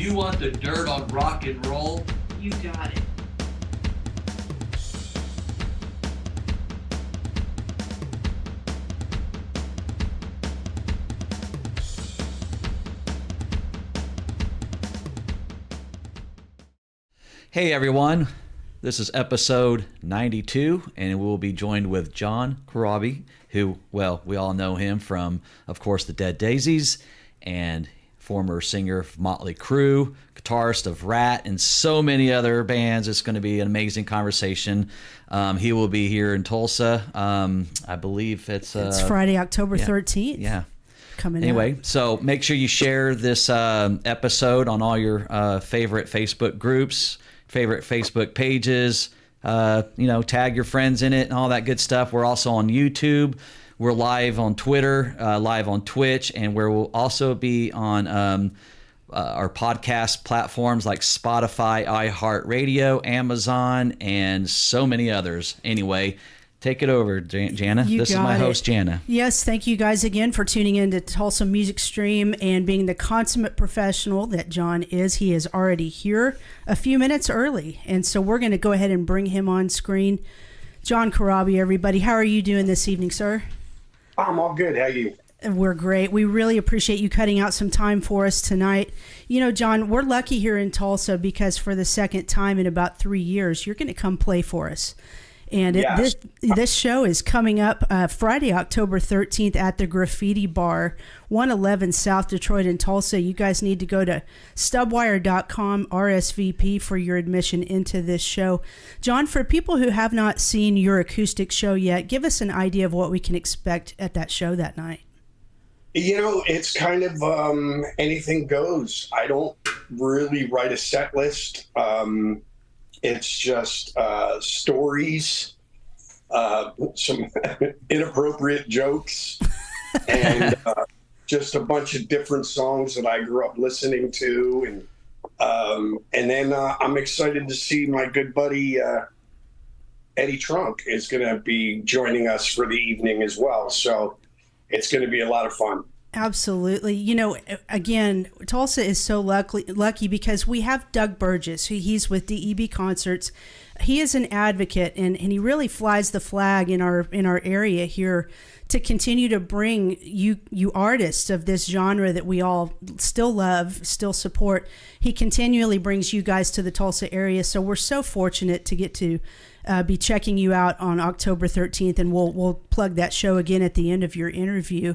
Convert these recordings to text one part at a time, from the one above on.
You want the dirt on rock and roll? You got it. Hey everyone, this is episode 92, and we'll be joined with John Corabi, who, well, we all know him from, of course, the Dead Daisies, and former singer of Motley Crue, guitarist of Ratt, and so many other bands. It's going to be an amazing conversation. He will be here in Tulsa. I believe it's Friday, October 13th. Yeah. Coming Anyway, up. so make sure you share this episode on all your favorite Facebook groups, favorite Facebook pages, tag your friends in it and all that good stuff. We're also on YouTube. We're live on Twitter, live on Twitch, and we will also be on our podcast platforms like Spotify, iHeartRadio, Amazon, and so many others. Anyway, take it over, Jana. This is my host, Jana. Yes, thank you guys again for tuning in to Tulsa Music Stream and being the consummate professional that John is. He is already here a few minutes early, and so we're going to go ahead and bring him on screen. John Corabi, everybody. How are you doing this evening, sir? I'm all good. How are you? We're great. We really appreciate you cutting out some time for us tonight. You know, John, we're lucky here in Tulsa because for the second time in about 3 years, you're going to come play for us. And yes. This show is coming up Friday, October 13th at the Graffiti Bar, 111 South Detroit in Tulsa. You guys need to go to stubwire.com RSVP for your admission into this show. John, for people who have not seen your acoustic show yet, give us an idea of what we can expect at that show that night. You know, it's kind of anything goes. I don't really write a set list. It's just stories, some inappropriate jokes, and just a bunch of different songs that I grew up listening to. And then I'm excited to see my good buddy Eddie Trunk is going to be joining us for the evening as well. So it's going to be a lot of fun. Absolutely. You know, again, Tulsa is so lucky because we have Doug Burgess, who he's with DEB Concerts. He is an advocate and he really flies the flag in our area here to continue to bring you artists of this genre that we all still love, still support. He continually brings you guys to the Tulsa area. So we're so fortunate to get to be checking you out on October 13th, and we'll plug that show again at the end of your interview.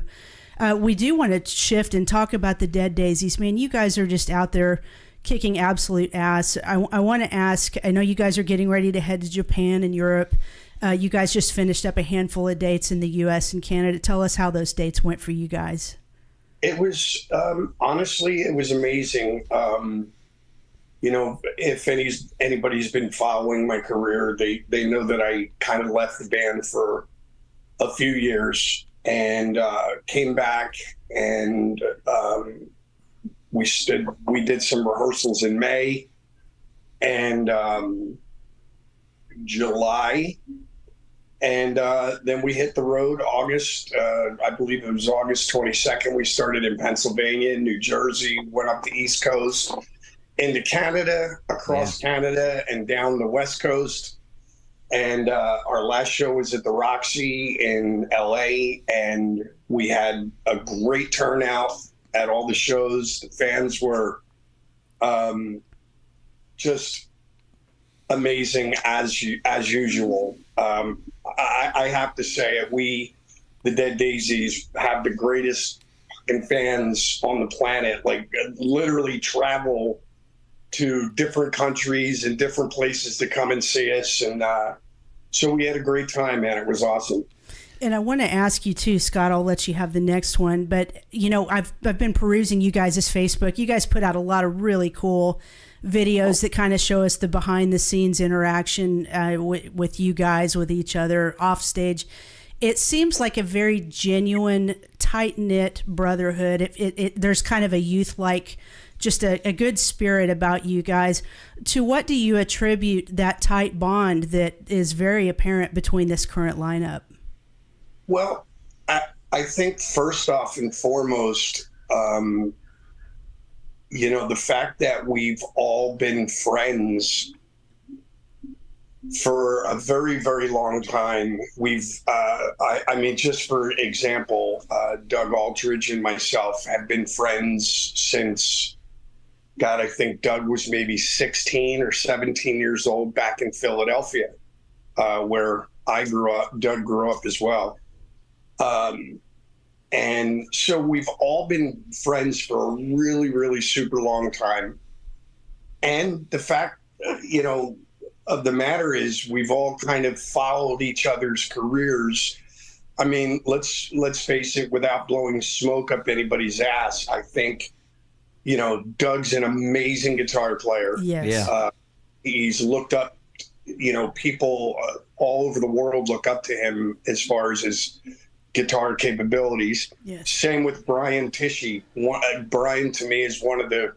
We do want to shift and talk about the Dead Daisies. Man, you guys are just out there kicking absolute ass. I want to ask, I know you guys are getting ready to head to Japan and Europe. You guys just finished up a handful of dates in the U.S. and Canada. Tell us how those dates went for you guys. It was, honestly, it was amazing. You know, if anybody's been following my career, they know that I kind of left the band for a few years. And came back, and we did some rehearsals in May and July, and then we hit the road August. I believe it was August 22nd. We started in Pennsylvania, New Jersey, went up the East Coast, into Canada, across Canada, and down the West Coast. And our last show was at the Roxy in LA, and we had a great turnout at all the shows. The fans were just amazing as usual. I have to say, the Dead Daisies, have the greatest fucking fans on the planet. Like, literally travel to different countries and different places to come and see us. And so we had a great time, man. It was awesome. And I want to ask you too, Scott, I'll let you have the next one. But, you know, I've been perusing you guys' Facebook. You guys put out a lot of really cool videos that kind of show us the behind the scenes interaction with you guys, with each other off stage. It seems like a very genuine, tight-knit brotherhood. There's kind of a youth-like, just a good spirit about you guys. To what do you attribute that tight bond that is very apparent between this current lineup? Well, I think first off and foremost, the fact that we've all been friends for a very, very long time. I mean, just for example, Doug Aldridge and myself have been friends since, God, I think Doug was maybe 16 or 17 years old back in Philadelphia, where I grew up. Doug grew up as well. And so we've all been friends for a really, really super long time. And the fact, of the matter is we've all kind of followed each other's careers. I mean, let's face it, without blowing smoke up anybody's ass, I think, Doug's an amazing guitar player. Yes. Yeah. He's looked up, people all over the world look up to him as far as his guitar capabilities. Yes. Same with Brian Tishy. Brian, to me, is one of the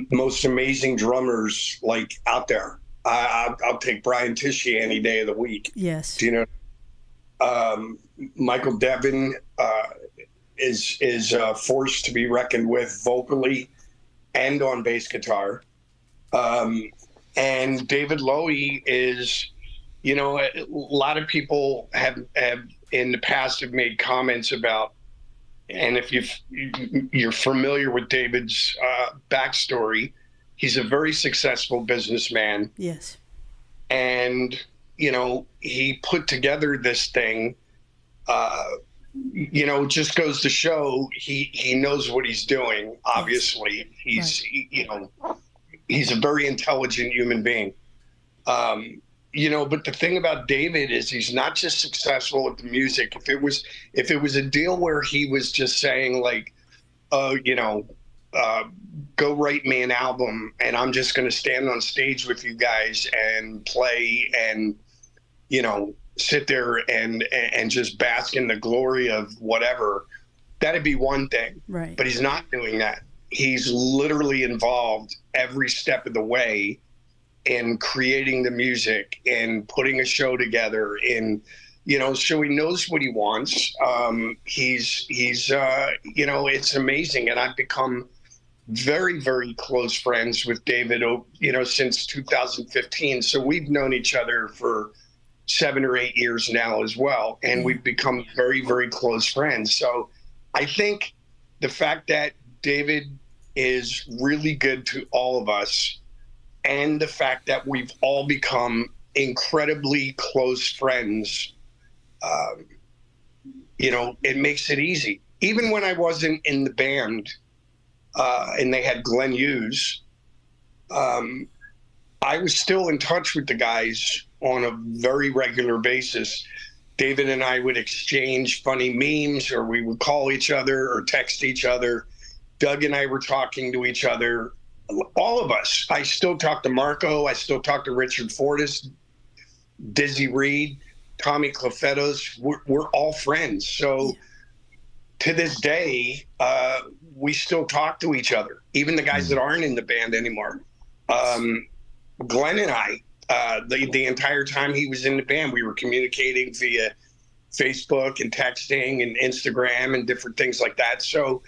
most amazing drummers like out there. I'll take Brian Tishy any day of the week. Yes. Michael Devin is a force to be reckoned with vocally and on bass guitar. And David Lowy is, a lot of people have in the past have made comments about, and if you're familiar with David's backstory, he's a very successful businessman. Yes. And, he put together this thing, just goes to show he knows what he's doing. Obviously, he's a very intelligent human being. But the thing about David is he's not just successful with the music. If it was a deal where he was just saying like, go write me an album and I'm just going to stand on stage with you guys and play and, sit there and just bask in the glory of whatever, that'd be one thing. Right. But he's not doing that. He's literally involved every step of the way in creating the music and putting a show together in, so he knows what he wants. He's it's amazing. And I've become very, very close friends with David, since 2015. So we've known each other for 7 or 8 years now as well. And we've become very, very close friends. So I think the fact that David is really good to all of us, and the fact that we've all become incredibly close friends, it makes it easy. Even when I wasn't in the band and they had Glenn Hughes, I was still in touch with the guys on a very regular basis. David and I would exchange funny memes, or we would call each other or text each other. Doug and I were talking to each other. All of us. I still talk to Marco. I still talk to Richard Fortas, Dizzy Reed, Tommy Clefettos. We're all friends. So to this day, we still talk to each other, even the guys that aren't in the band anymore. Glenn and I, the entire time he was in the band, we were communicating via Facebook and texting and Instagram and different things like that. So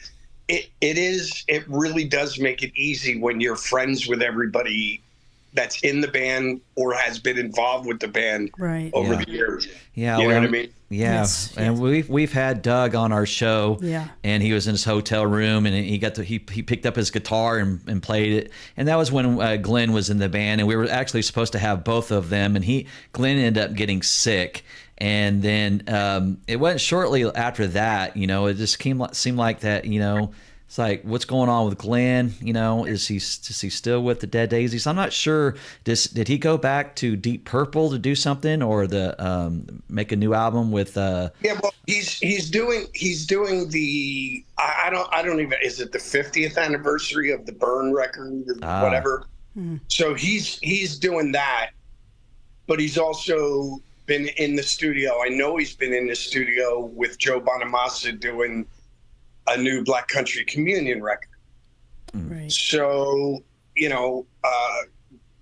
it really does make it easy when you're friends with everybody that's in the band or has been involved with the band over the years. Yeah, you know what I mean? Yeah, Yes, and we've had Doug on our show. Yeah. And he was in his hotel room, and he picked up his guitar and played it. And that was when Glenn was in the band, and we were actually supposed to have both of them. And Glenn ended up getting sick, and then it wasn't shortly after that. It just seemed like that. It's like, what's going on with Glenn? Is he still with the Dead Daisies? I'm not sure. Did he go back to Deep Purple to do something, or make a new album with? Yeah, well, he's doing the I don't even, is it the 50th anniversary of the Burn record or whatever? So he's doing that, but he's also been in the studio. I know he's been in the studio with Joe Bonamassa doing a new Black Country Communion record. Right. So,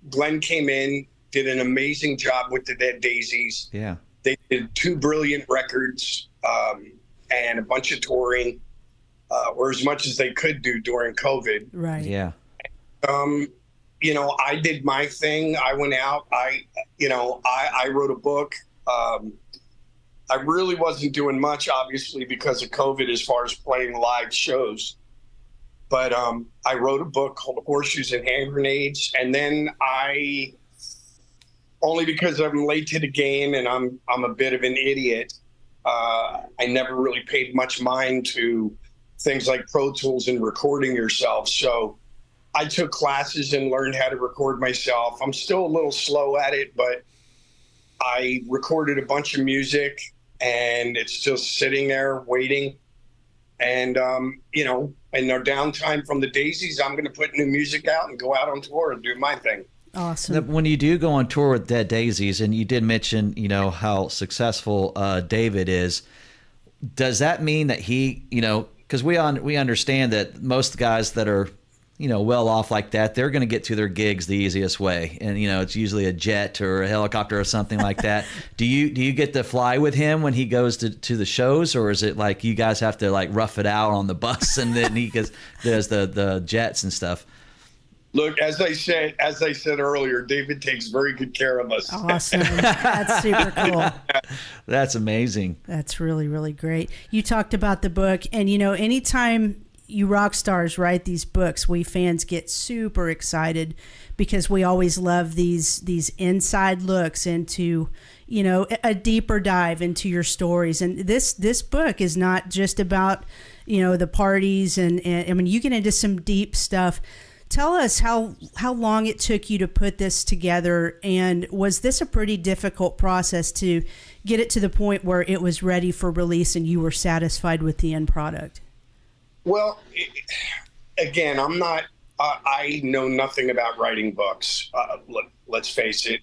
Glenn came in, did an amazing job with the Dead Daisies. Yeah. They did 2 brilliant records and a bunch of touring. or as much as they could do during COVID. Right. Yeah. You know, I did my thing. I went out. I wrote a book. I really wasn't doing much, obviously, because of COVID as far as playing live shows. But I wrote a book called Horseshoes and Hand Grenades. And then only because I'm late to the game and I'm a bit of an idiot, I never really paid much mind to things like Pro Tools and recording yourself. So I took classes and learned how to record myself. I'm still a little slow at it, but I recorded a bunch of music and it's just sitting there waiting. And, you know, in our downtime from the Daisies, I'm going to put new music out and go out on tour and do my thing. Awesome. When you do go on tour with Dead Daisies, and you did mention, you know, how successful David is, does that mean that he, you know, because we understand that most guys that are, you know, well off like that, they're going to get to their gigs the easiest way, and you know, it's usually a jet or a helicopter or something like that. Do you get to fly with him when he goes to the shows, or is it like you guys have to like rough it out on the bus and then he does the jets and stuff? Look, as I said earlier, David takes very good care of us. Awesome. That's super cool. That's amazing. That's really, really great. You talked about the book, and you know, anytime you rock stars write these books, we fans get super excited because we always love these inside looks into, you know, a deeper dive into your stories. And this book is not just about, you know, the parties and I mean, you get into some deep stuff. Tell us how long it took you to put this together, and was this a pretty difficult process to get it to the point where it was ready for release and you were satisfied with the end product? Well, again, I'm not. I know nothing about writing books. Let's face it.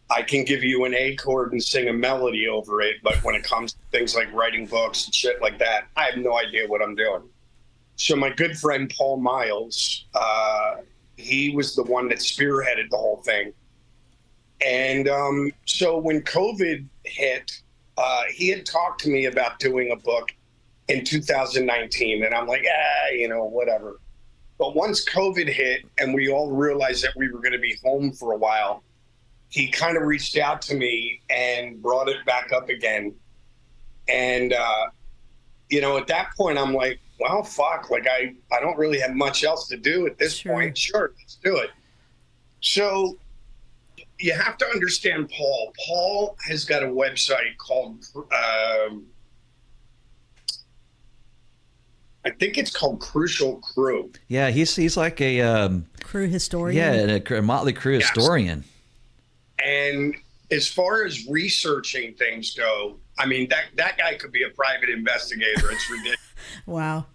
I can give you an A chord and sing a melody over it, but when it comes to things like writing books and shit like that, I have no idea what I'm doing. So my good friend Paul Miles, he was the one that spearheaded the whole thing. And so when COVID hit, he had talked to me about doing a book in 2019, and I'm like, you know, whatever. But once COVID hit and we all realized that we were going to be home for a while, he kind of reached out to me and brought it back up again. And, you know, at that point, I'm like, well, fuck, like I don't really have much else to do at this point. Sure, let's do it. So you have to understand Paul. Paul has got a website called, I think it's called Crucial Crue. Yeah, he's like a Crue historian. Yeah, a Motley Crue historian. And as far as researching things go, I mean, that guy could be a private investigator. It's ridiculous. Wow.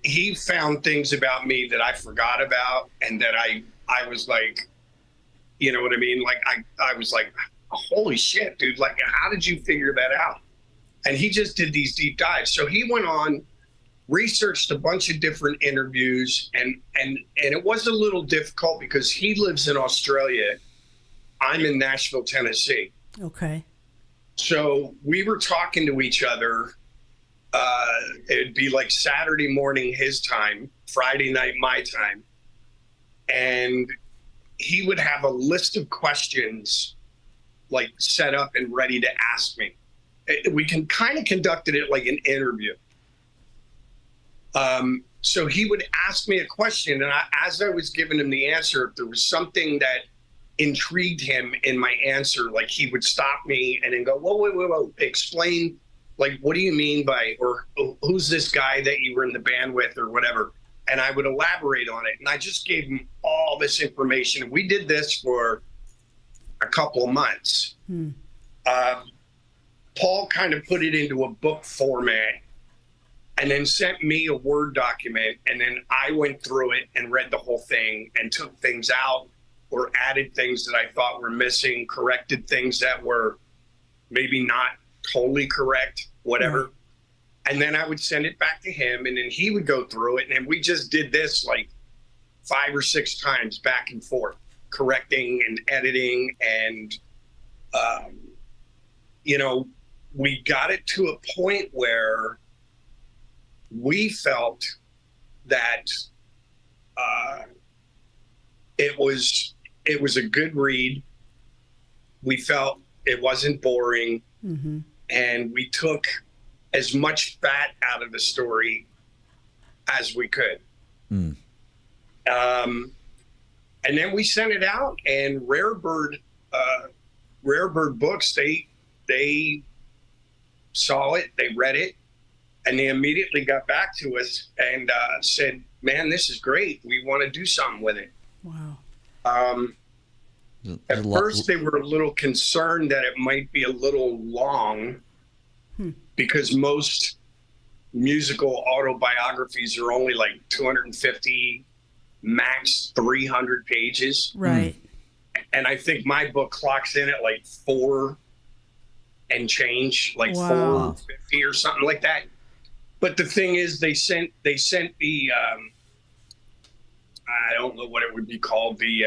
He found things about me that I forgot about, and that I was like, you know what I mean? Like I was like, holy shit, dude! Like, how did you figure that out? And he just did these deep dives. So he went on, researched a bunch of different interviews, and it was a little difficult because he lives in Australia. I'm in Nashville, Tennessee. Okay. So we were talking to each other. It'd be like Saturday morning his time, Friday night my time. And he would have a list of questions like set up and ready to ask me. We can kind of conducted it like an interview. So he would ask me a question, and as I was giving him the answer, if there was something that intrigued him in my answer, like he would stop me and then go, whoa, explain, like, what do you mean by, or who's this guy that you were in the band with or whatever? And I would elaborate on it. And I just gave him all this information. We did this for a couple of months. Paul kind of put it into a book format and then sent me a Word document. And then I went through it and read the whole thing and took things out or added things that I thought were missing, corrected things that were maybe not totally correct, whatever. And then I would send it back to him, and then he would go through it. And we just did this like 5 or 6 times back and forth, correcting and editing. And, you know, we got it to a point where we felt that it was a good read. We felt it wasn't boring, and we took as much fat out of the story as we could. And then we sent it out, and Rarebird Books, they saw it, they read it, and they immediately got back to us and said, "Man, this is great. We want to do something with it." Wow. At first, they were a little concerned that it might be a little long, because most musical autobiographies are only like 250, max 300 pages. Right. And I think my book clocks in at like 4 and change, like Wow. 450 or something like that. But the thing is, they sent the I don't know what it would be called, the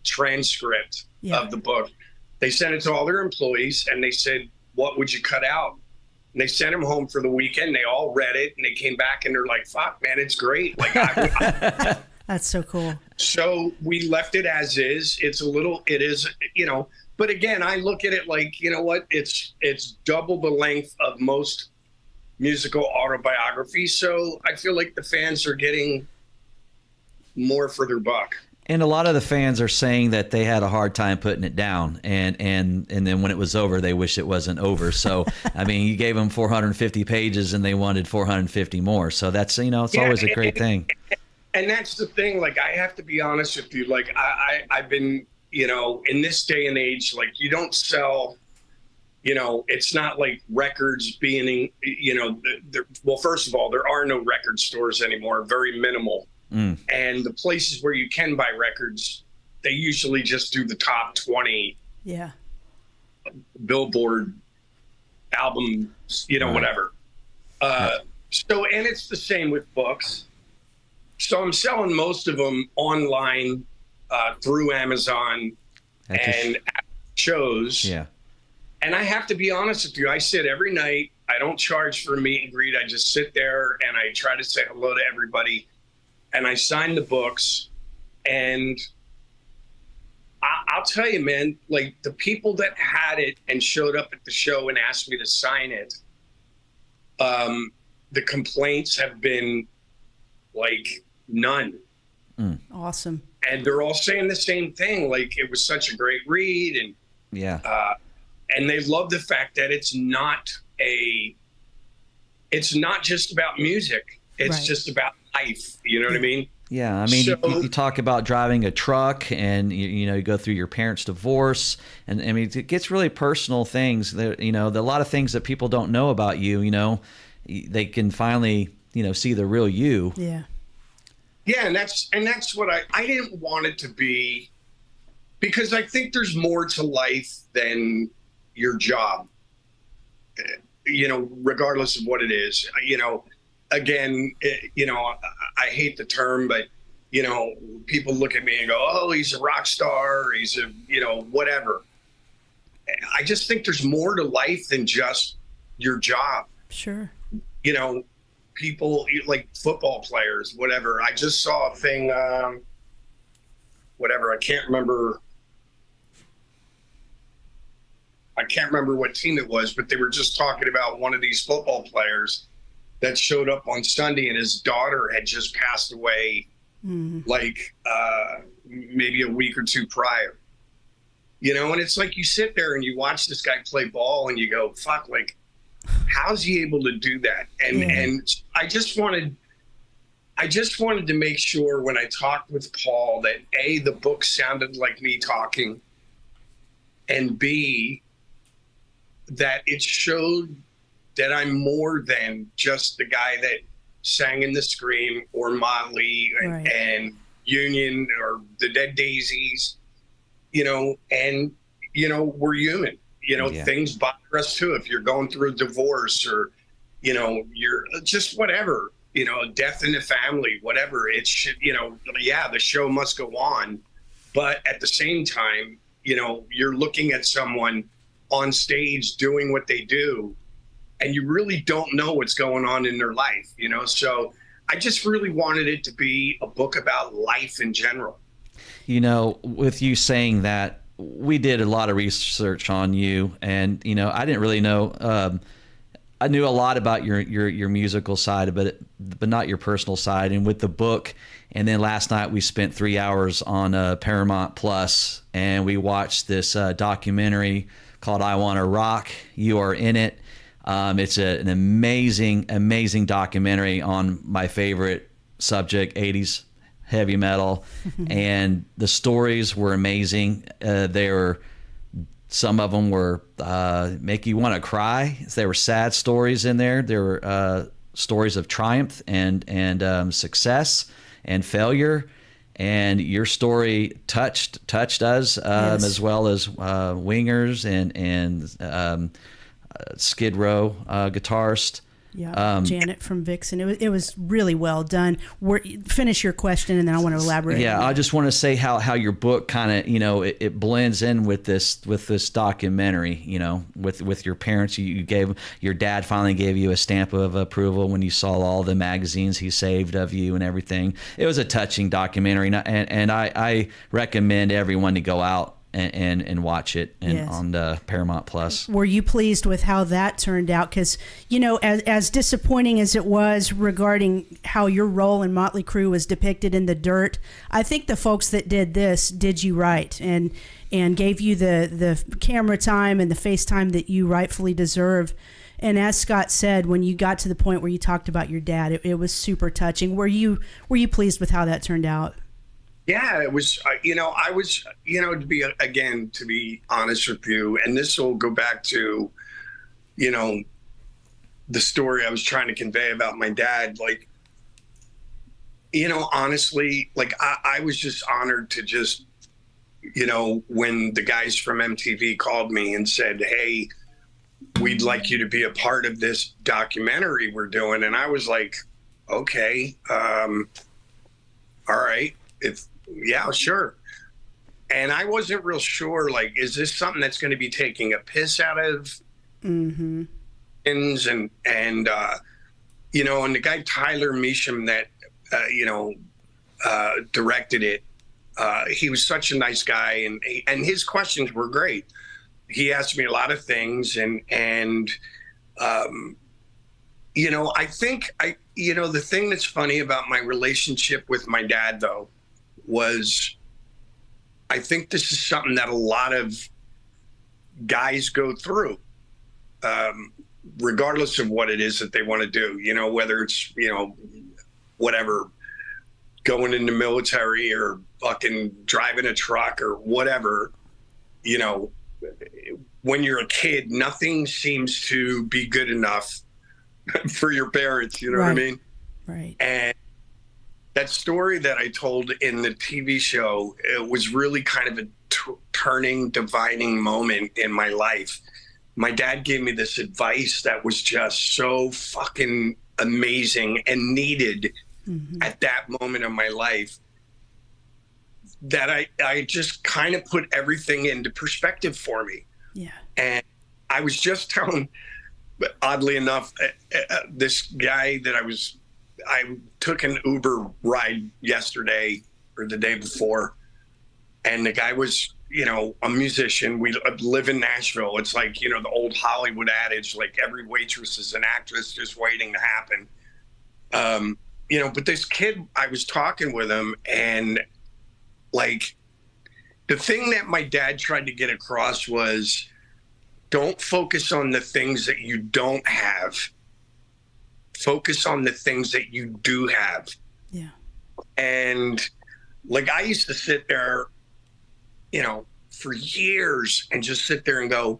transcript of the book. They sent it to all their employees, and they said, "What would you cut out?" And they sent them home for the weekend. They all read it, and they came back, and they're like, "Fuck, man, it's great." Like, That's so cool. so we left it as is. It is, but again, I look at it like, you know what? It's double the length of most musical autobiographies. So I feel like the fans are getting more for their buck. And a lot of the fans are saying that they had a hard time putting it down, and then when it was over, they wish it wasn't over. So, I mean, you gave them 450 pages, and they wanted 450 more. So that's, it's always a great thing. And that's the thing. Like, I have to be honest with you. Like, I've been, in this day and age, like, you don't sell, it's not like records being, well, first of all, there are no record stores anymore, very minimal. And the places where you can buy records, they usually just do the top 20 Billboard albums, whatever. So, and it's the same with books. So I'm selling most of them online through Amazon and shows. Yeah. And I have to be honest with you. I sit every night. I don't charge for a meet and greet. I just sit there and I try to say hello to everybody. And I sign the books. And I'll tell you, man, like, the people that had it and showed up at the show and asked me to sign it, the complaints have been like none. Awesome. And they're all saying the same thing. Like, it was such a great read. And and they love the fact that it's not just about music. It's just about life. You know what I mean? Yeah. I mean, you talk about driving a truck, and you go through your parents' divorce, and I mean, it gets really personal things that, a lot of things that people don't know about you, they can finally, see the real you. Yeah. Yeah. And that's what I didn't want it to be, because I think there's more to life than your job, regardless of what it is. Again, I hate the term, but, people look at me and go, "Oh, he's a rock star, or he's a, whatever." I just think there's more to life than just your job. Sure. People like football players, whatever. I just saw a thing, whatever. I can't remember what team it was, but they were just talking about one of these football players that showed up on Sunday, and his daughter had just passed away, like maybe a week or two prior. And it's like, you sit there and you watch this guy play ball and you go, "Fuck, like, how's he able to do that?" And I just wanted to make sure when I talked with Paul that A, the book sounded like me talking, and B, that it showed that I'm more than just the guy that sang in the Scream or Motley and Union or the Dead Daisies, and, we're human. Things bother us too. If you're going through a divorce or, you're just whatever, death in the family, whatever, it should, the show must go on. But at the same time, you're looking at someone on stage doing what they do, and you really don't know what's going on in their life, you know? So I just really wanted it to be a book about life in general. You know, with you saying that, we did a lot of research on you, and, you know, I didn't really know, I knew a lot about your musical side, but not your personal side. And with the book, and then last night we spent 3 hours on Paramount Plus, and we watched this documentary called "I Want to Rock." You are in it. It's an amazing documentary on my favorite subject, 80s heavy metal, and the stories were amazing. Some of them were make you want to cry. There were sad stories in there. There were stories of triumph and success and failure. And your story touched us, Yes. as well as Wingers and Skid Row guitarist. Yeah, Janet from Vixen. It was really well done. Finish your question, and then I want to elaborate. Yeah, I just want to say how your book kind of, you know, it blends in with this documentary. You know, with your parents, you gave your dad finally gave you a stamp of approval when you saw all the magazines he saved of you and everything. It was a touching documentary, and I recommend everyone to go out and watch it on the Paramount Plus. Were you pleased with how that turned out? Because, you know, as disappointing as it was regarding how your role in Motley Crue was depicted in the dirt, I think the folks that did this did you right and gave you the camera time and the face time that you rightfully deserve. And as Scott said, when you got to the point where you talked about your dad, it was super touching. Were you pleased with how that turned out? Yeah, it was, you know, I was, you know, to be honest with you, and this will go back to, you know, the story I was trying to convey about my dad. Like, you know, honestly, like I was just honored to just, you know, when the guys from MTV called me and said, "Hey, we'd like you to be a part of this documentary we're doing." And I was like, okay, all right. Yeah, sure. And I wasn't real sure, like, is this something that's going to be taking a piss out of Mm-hmm. things? And you know, and the guy Tyler Measham that, you know, directed it, he was such a nice guy, and his questions were great. He asked me a lot of things, and you know, I think you know, the thing that's funny about my relationship with my dad, though, was I think this is something that a lot of guys go through, regardless of what it is that they want to do, you know, whether it's, you know, whatever, going in the military or fucking driving a truck or whatever, you know, when you're a kid, nothing seems to be good enough for your parents, you know what I mean? Right. And that story that I told in the TV show, it was really kind of a turning, divining moment in my life. My dad gave me this advice that was just so fucking amazing and needed at that moment of my life, that I just kind of put everything into perspective for me. Yeah. And I was just telling, oddly enough, this guy that I took an Uber ride yesterday or the day before, and the guy was, you know, a musician. We live in Nashville. It's like, you know, the old Hollywood adage, like every waitress is an actress just waiting to happen. You know, but this kid, I was talking with him, and like the thing that my dad tried to get across was, don't focus on the things that you don't have. Focus on the things that you do have. Yeah. And like, I used to sit there, you know, for years and just sit there and go,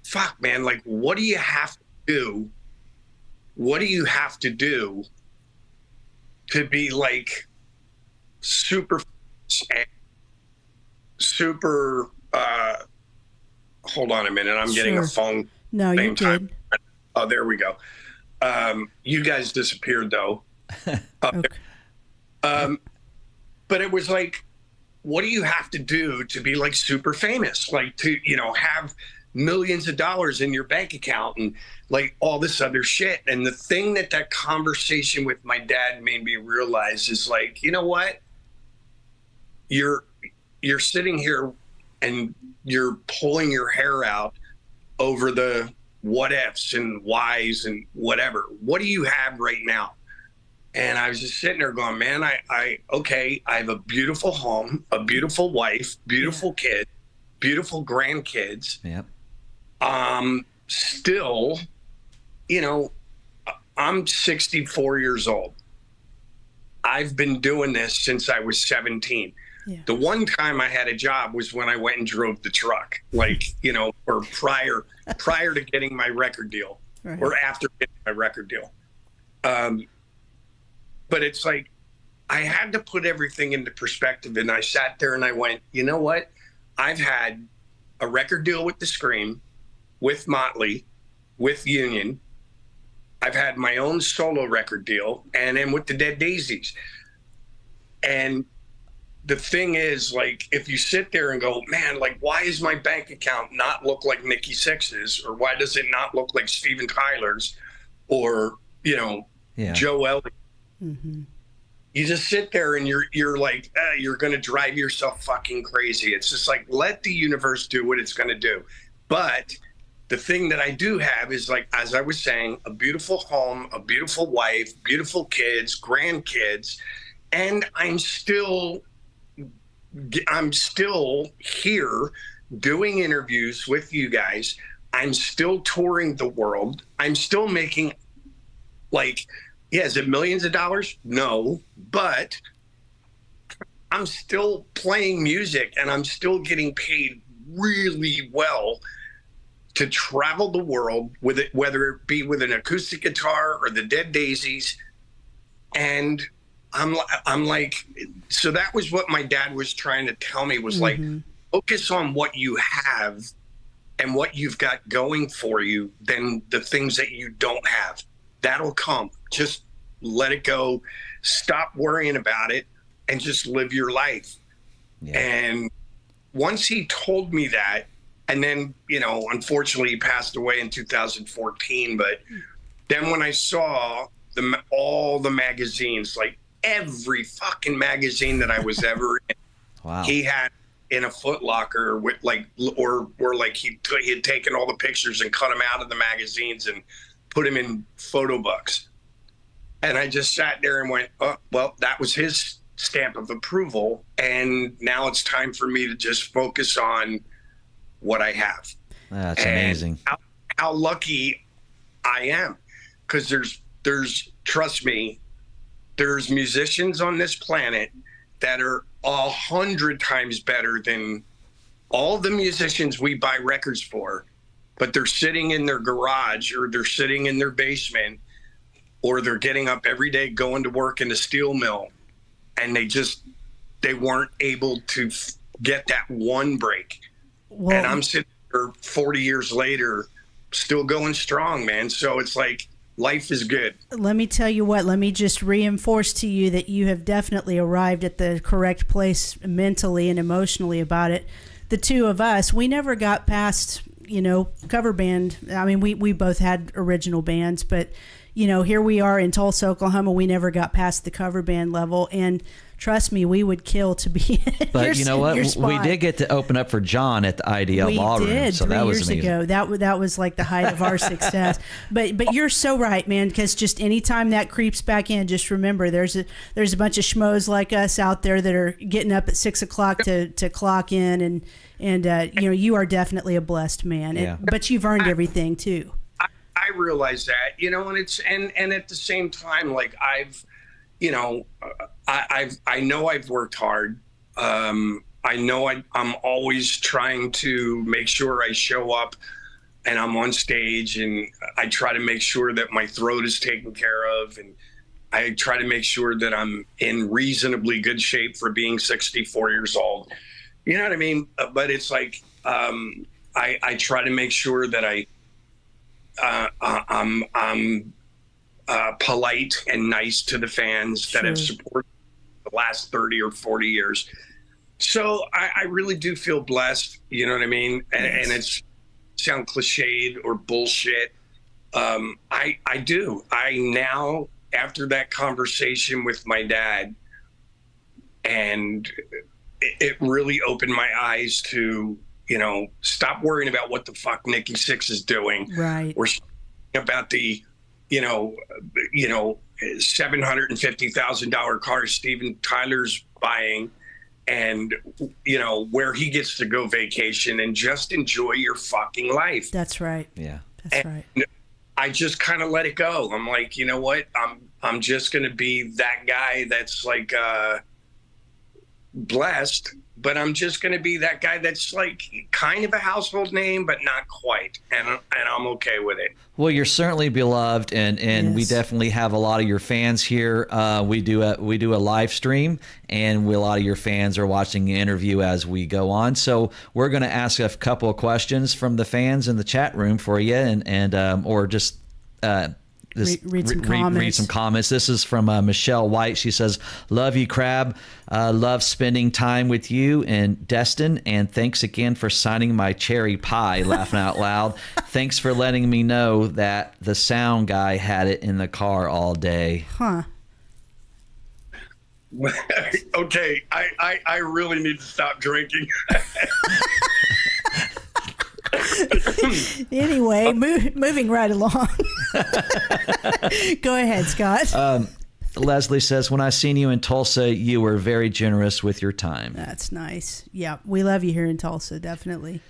fuck, man, like, what do you have to do? What do you have to do to be like super, hold on a minute. I'm getting a phone. No, you're good. Oh, there we go. You guys disappeared though. Okay. But it was like, what do you have to do to be like super famous? Like to, you know, have millions of dollars in your bank account and like all this other shit. And the thing that conversation with my dad made me realize is like, you know what? You're sitting here and you're pulling your hair out over the what ifs and whys and whatever. What do you have right now? And I was just sitting there going, man, I have a beautiful home, a beautiful wife, beautiful kid, beautiful grandkids. Yep. Still, you know, I'm 64 years old. I've been doing this since I was 17. Yeah. The one time I had a job was when I went and drove the truck, like, you know, or prior to getting my record deal, right, or after getting my record deal. But it's like, I had to put everything into perspective, and I sat there and I went, you know what? I've had a record deal with the Scream, with Motley, with Union. I've had my own solo record deal, and then with the Dead Daisies. And the thing is, like, if you sit there and go, man, like, why does my bank account not look like Nikki Sixx's, or why does it not look like Steven Tyler's, or, you know, Joe Elliott? Mm-hmm. You just sit there and you're like, you're going to drive yourself fucking crazy. It's just like, let the universe do what it's going to do. But the thing that I do have is, like, as I was saying, a beautiful home, a beautiful wife, beautiful kids, grandkids, and I'm still here doing interviews with you guys. I'm still touring the world. I'm still making, like, yeah, is it millions of dollars? No, but I'm still playing music and I'm still getting paid really well to travel the world with it, whether it be with an acoustic guitar or the Dead Daisies. And I'm like, so that was what my dad was trying to tell me, was like, focus on what you have and what you've got going for you than the things that you don't have. That'll come. Just let it go. Stop worrying about it and just live your life. Yeah. And once he told me that, and then, you know, unfortunately he passed away in 2014, but then when I saw all the magazines, like every fucking magazine that I was ever in, wow, he had in a Foot Locker with, like, or like he had taken all the pictures and cut them out of the magazines and put them in photo books. And I just sat there and went, oh, well, that was his stamp of approval. And now it's time for me to just focus on what I have. That's amazing. How lucky I am. Because there's, trust me, there's musicians on this planet that are 100 times better than all the musicians we buy records for, but they're sitting in their garage, or they're sitting in their basement, or they're getting up every day going to work in a steel mill, and they weren't able to get that one break. Well, and I'm sitting here 40 years later still going strong, man. So it's like, life is good. Let me tell you what, let me just reinforce to you that you have definitely arrived at the correct place mentally and emotionally about it. The two of us, we never got past, you know, cover band. I mean, we both had original bands, but, you know, here we are in Tulsa, Oklahoma. We never got past the cover band level. And trust me, we would kill to be But you know what? We did get to open up for John at the IDL Ballroom. So that was amazing. 3 years ago. That was like the height of our success. But you're so right, man, because just anytime that creeps back in, just remember there's a bunch of schmoes like us out there that are getting up at 6 o'clock to clock in, and you know, you are definitely a blessed man. Yeah. But you've earned everything too. I realize that, you know, and at the same time, like, I've, you know, I know I've worked hard. I know I'm always trying to make sure I show up and I'm on stage, and I try to make sure that my throat is taken care of, and I try to make sure that I'm in reasonably good shape for being 64 years old. You know what I mean? But it's like, I try to make sure that I'm polite and nice to the fans that have supported the last 30 or 40 years. So I really do feel blessed, you know what I mean? And sound cliched or bullshit. I do. I now, after that conversation with my dad, and it really opened my eyes to, stop worrying about what the fuck Nikki Sixx is doing. Right. Or about the, $750,000 car Steven Tyler's buying, and, where he gets to go vacation, and just enjoy your fucking life. That's right. Yeah. That's right. I just kind of let it go. I'm like, you know what? I'm just going to be that guy that's like blessed, but I'm just going to be that guy that's like kind of a household name, but not quite. And I'm okay with it. Well, you're certainly beloved, and we Yes. definitely have a lot of your fans here. We do a live stream, and a lot of your fans are watching the interview as we go on. So we're going to ask a couple of questions from the fans in the chat room for you, and or just. Read some comments. Read some comments. This is from Michelle White. She says, "Love you, Crab. Love spending time with you and Destin. And thanks again for signing my cherry pie." Laughing out loud. "Thanks for letting me know that the sound guy had it in the car all day." Huh. Okay, I really need to stop drinking. Anyway, moving right along. Go ahead, Scott. Leslie says, "When I seen you in Tulsa, you were very generous with your time." That's nice. Yeah, we love you here in Tulsa, definitely.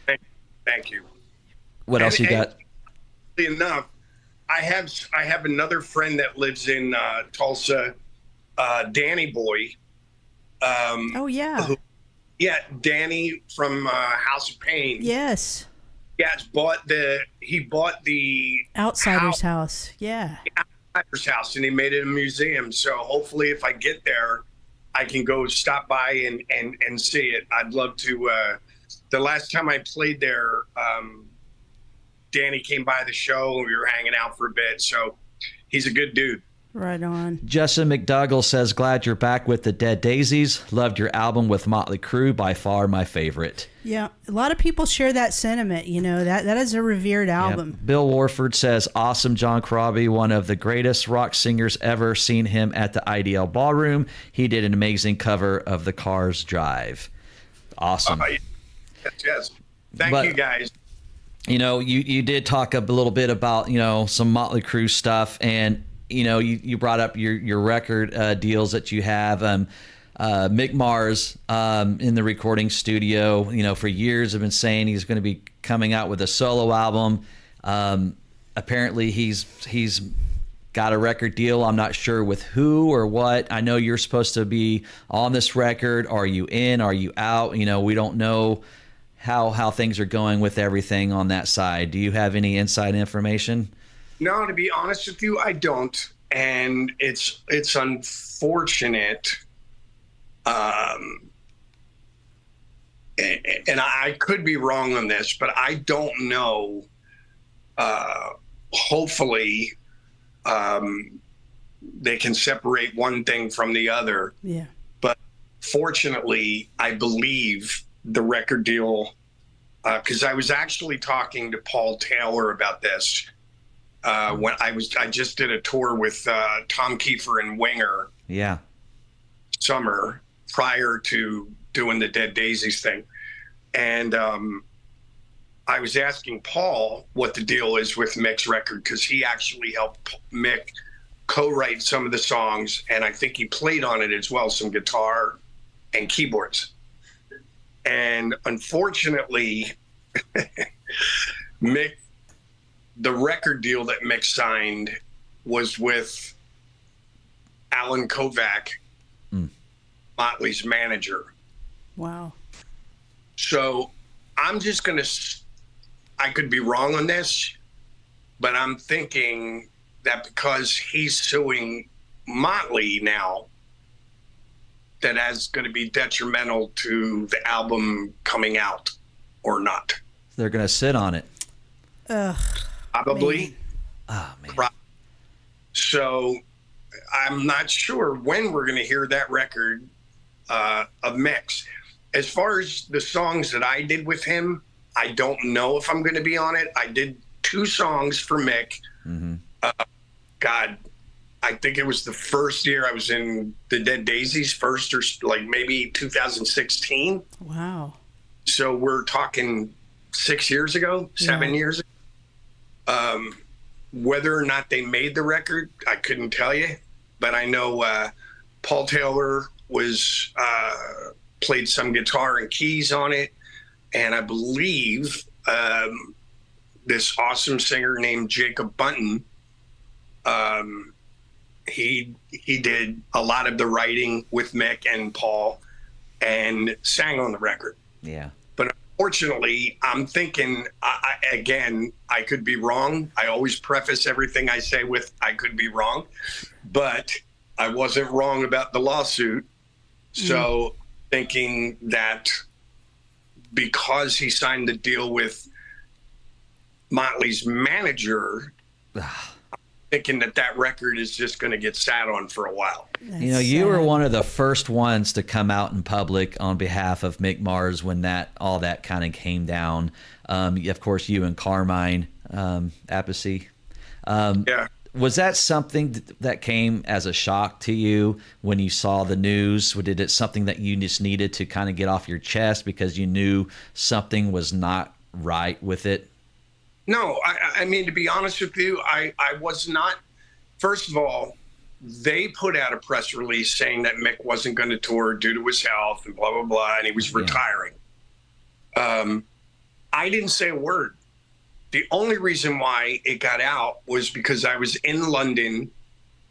Thank you. What else you got? Enough. I have another friend that lives in Tulsa, Danny Boy. Oh, yeah. Yeah, Danny from House of Pain. Yes. Yeah, he bought the Outsider's house. Yeah. Outsider's house, and he made it a museum. So hopefully, if I get there, I can go stop by and see it. I'd love to. The last time I played there, Danny came by the show, and we were hanging out for a bit. So he's a good dude. Right on. Justin McDougall says, "Glad you're back with the Dead Daisies. Loved your album with Motley Crue. By far my favorite." Yeah, a lot of people share that sentiment. That is a revered album. Yep. Bill Warford says, "Awesome John Corabi, one of the greatest rock singers ever. Seen him at the IDL Ballroom. He did an amazing cover of The Cars Drive." Awesome. Yes. Thank you, guys. You did talk a little bit about, some Motley Crue stuff, and you brought up your record deals that you have. Mick Mars in the recording studio, for years have been saying he's going to be coming out with a solo album. Apparently he's got a record deal. I'm not sure with who or what. I know you're supposed to be on this record. Are you in? Are you out? We don't know how things are going with everything on that side. Do you have any inside information? No, to be honest with you, I don't. And it's unfortunate. And I could be wrong on this, but I don't know. Hopefully, they can separate one thing from the other. Yeah. But fortunately, I believe the record deal, because I was actually talking to Paul Taylor about this. When I just did a tour with Tom Kiefer and Winger. Yeah. Summer prior to doing the Dead Daisies thing, and I was asking Paul what the deal is with Mick's record, because he actually helped Mick co-write some of the songs, and I think he played on it as well, some guitar and keyboards. And unfortunately, Mick. The record deal that Mick signed was with Alan Kovac, Motley's manager. Wow. So I'm just going to, I could be wrong on this, but I'm thinking that because he's suing Motley now, that's going to be detrimental to the album coming out or not. They're going to sit on it. Ugh. Probably. Man. Oh, man. So I'm not sure when we're going to hear that record of Mick's. As far as the songs that I did with him, I don't know if I'm going to be on it. I did 2 songs for Mick. God, I think it was the first year I was in the Dead Daisies, first or like maybe 2016. Wow. So we're talking 6 years ago, 7 years ago. Whether or not they made the record, I couldn't tell you. But I know Paul Taylor was played some guitar and keys on it. And I believe this awesome singer named Jacob Bunton, he did a lot of the writing with Mick and Paul and sang on the record. Yeah. But unfortunately, I'm thinking, again, I could be wrong. I always preface everything I say with, I could be wrong. But I wasn't wrong about the lawsuit. So thinking that because he signed the deal with Motley's manager, thinking that record is just going to get sat on for a while. You know, you were one of the first ones to come out in public on behalf of Mick Mars when all that kind of came down. Of course, you and Carmine Appice. Yeah. Was that something that came as a shock to you when you saw the news? Or did it something that you just needed to kind of get off your chest because you knew something was not right with it? No, I mean, to be honest with you, I was not. First of all, they put out a press release saying that Mick wasn't going to tour due to his health and blah, blah, blah, and he was retiring. I didn't say a word. The only reason why it got out was because I was in London.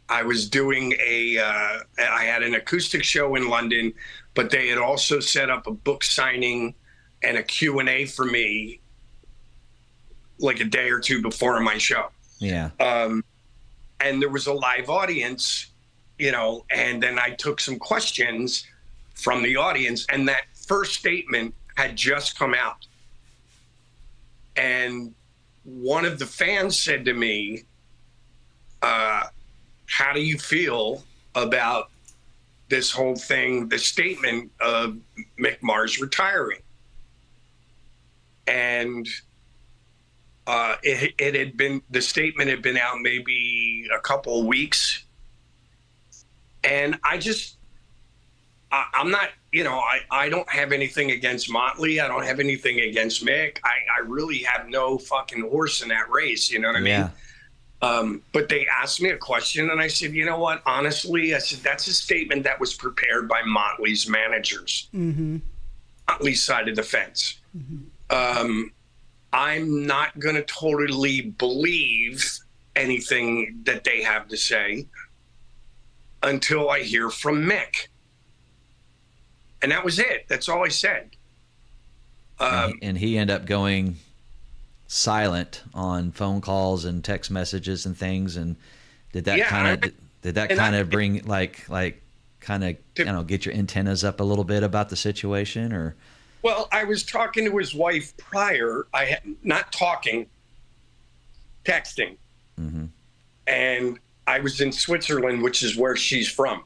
I was doing I had an acoustic show in London, but they had also set up a book signing and a Q&A for me like a day or two before my show. Yeah. And there was a live audience, you know, and then I took some questions from the audience, and that first statement had just come out. And one of the fans said to me, how do you feel about this whole thing, the statement of Mick Mars retiring? And it had been, the statement had been out maybe a couple of weeks. And I'm not, you know, I don't have anything against Motley. I don't have anything against Mick. I really have no fucking horse in that race. You know what I mean? But they asked me a question and I said, you know what? Honestly, I said, that's a statement that was prepared by Motley's managers. Motley's side of the fence. I'm not going to totally believe anything that they have to say until I hear from Mick. And that was it. That's all I said. And he ended up going silent on phone calls and text messages and things. And did that kind of bring like kind of, I don't know, get your antennas up a little bit about the situation? Or? Well, I was talking to his wife prior. I had not talking, texting. And I was in Switzerland, which is where she's from.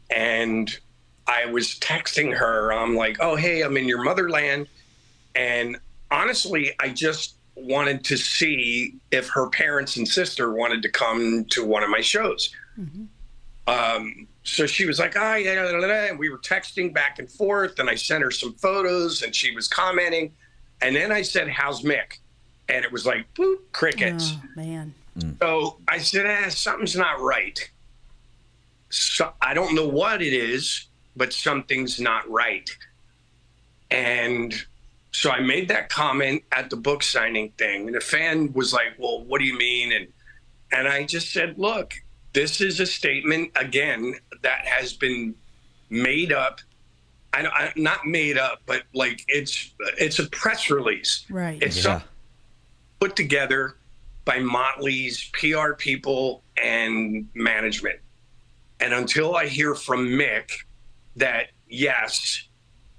And I was texting her. I'm like, oh, hey, I'm in your motherland. And honestly, I just wanted to see if her parents and sister wanted to come to one of my shows. So she was like, yeah. And we were texting back and forth. And I sent her some photos and she was commenting. And then I said, how's Mick? And it was like, boop, crickets. Oh, man. So I said, something's not right. So I don't know what it is, but something's not right. And so I made that comment at the book signing thing. And the fan was like, well, what do you mean? And I just said, look, this is a statement, again, that has been made up. Not made up, but like it's a press release. Right. It's something put together by Motley's PR people and management. And until I hear from Mick that, yes,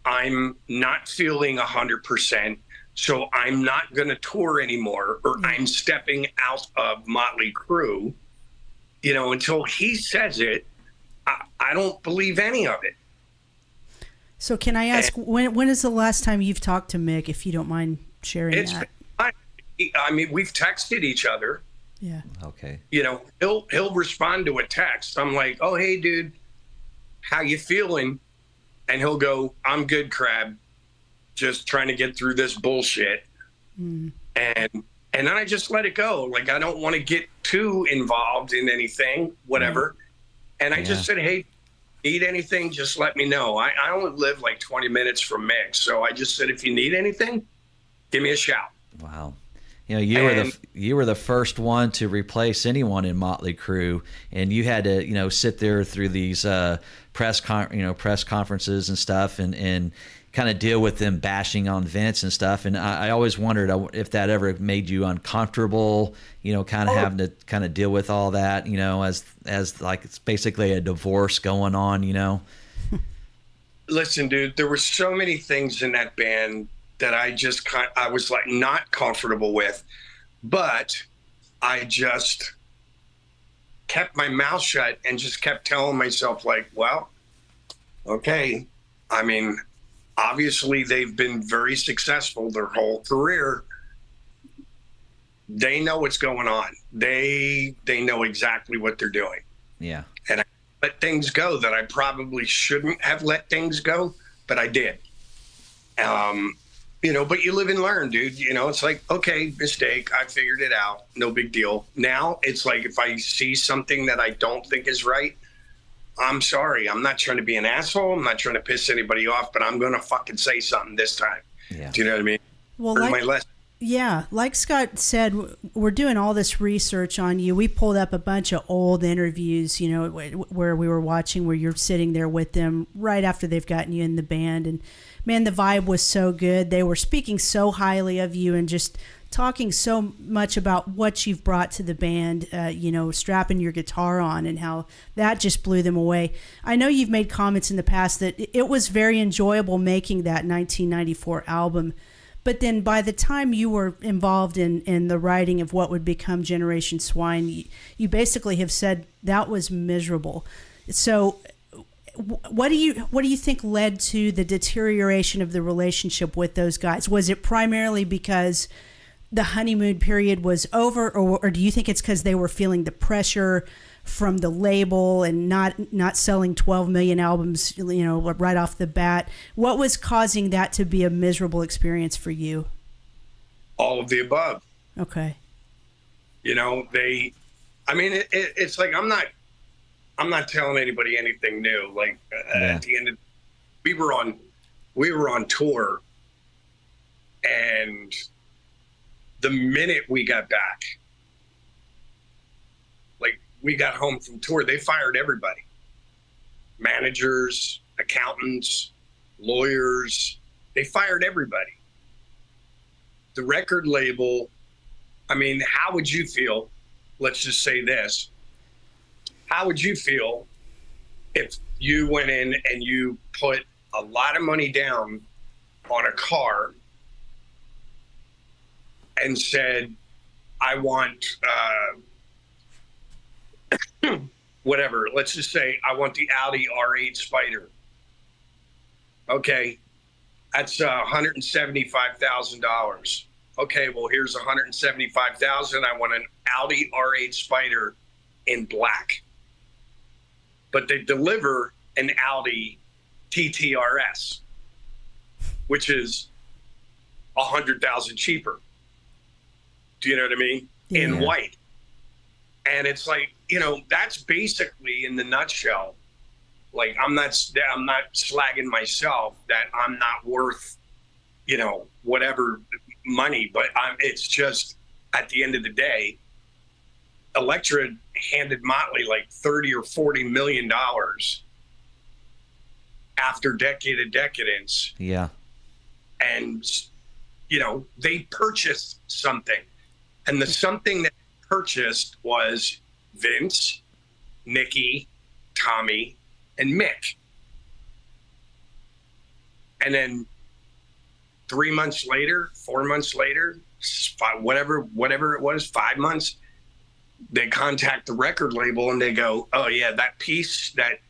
I'm not feeling 100%, so I'm not going to tour anymore, or I'm stepping out of Motley Crue, you know, until he says it, I don't believe any of it. So can I ask, when is the last time you've talked to Mick, if you don't mind sharing It's that. I mean, we've texted each other. Yeah. Okay. You know, he'll respond to a text. I'm like, oh, hey, dude, how you feeling? And he'll go, I'm good, Crab. Just trying to get through this bullshit. And then I just let it go. Like, I don't want to get too involved in anything, whatever. And I just said, hey, need anything, just let me know. I only live like 20 minutes from Mick. So I just said, if you need anything, give me a shout. Wow. You know, you were the first one to replace anyone in Motley Crue, and you had to, you know, sit there through these press conferences and stuff, and kind of deal with them bashing on Vince and stuff. And I always wondered if that ever made you uncomfortable, you know, kind of having to kind of deal with all that, you know, as like it's basically a divorce going on, you know. Listen, dude, there were so many things in that band that I was like not comfortable with, but I just kept my mouth shut and just kept telling myself like, well, okay. I mean, obviously they've been very successful their whole career. They know what's going on. They know exactly what they're doing. Yeah. And I let things go that I probably shouldn't have let things go, but I did. You know, but you live and learn, dude. You know, it's like, okay, mistake. I figured it out. No big deal. Now it's like if I see something that I don't think is right, I'm sorry. I'm not trying to be an asshole. I'm not trying to piss anybody off, but I'm going to fucking say something this time. Yeah. Do you know what I mean? Well, Learn my lesson. Yeah, like Scott said, we're doing all this research on you. We pulled up a bunch of old interviews, you know, where we were watching where you're sitting there with them right after they've gotten you in the band. And man, the vibe was so good. They were speaking so highly of you and just talking so much about what you've brought to the band, you know, strapping your guitar on and how that just blew them away. I know you've made comments in the past that it was very enjoyable making that 1994 album. But then by the time you were involved in the writing of what would become Generation Swine, you basically have said that was miserable. So what do you think led to the deterioration of the relationship with those guys? Was it primarily because the honeymoon period was over, or do you think it's because they were feeling the pressure from the label and not selling 12 million albums, you know, right off the bat? What was causing that to be a miserable experience for you? All of the above. Okay. You know, it's like, I'm not telling anybody anything new. Like at the end of, we were on tour, and the minute we got back, like we got home from tour, they fired everybody. Managers, accountants, lawyers, they fired everybody. The record label, I mean, how would you feel? Let's just say this. How would you feel if you went in and you put a lot of money down on a car and said, I want whatever, let's just say I want the Audi R8 Spider. Okay, that's $175,000. Okay, well, here's $175,000. I want an Audi R8 Spider in black. But they deliver an Audi TTRS, which is $100,000 cheaper. Do you know what I mean? Yeah. In white. And it's like, you know, that's basically in the nutshell. Like, I'm not slagging myself that I'm not worth, you know, whatever money, but it's just at the end of the day, Elektra handed Motley like 30 or 40 million dollars after Decade of Decadence. Yeah. And, you know, they purchased something. And the something that purchased was Vince, Nikki, Tommy, and Mick. And then 3 months later, 4 months later, whatever it was, 5 months, they contact the record label and they go, oh yeah, that piece, that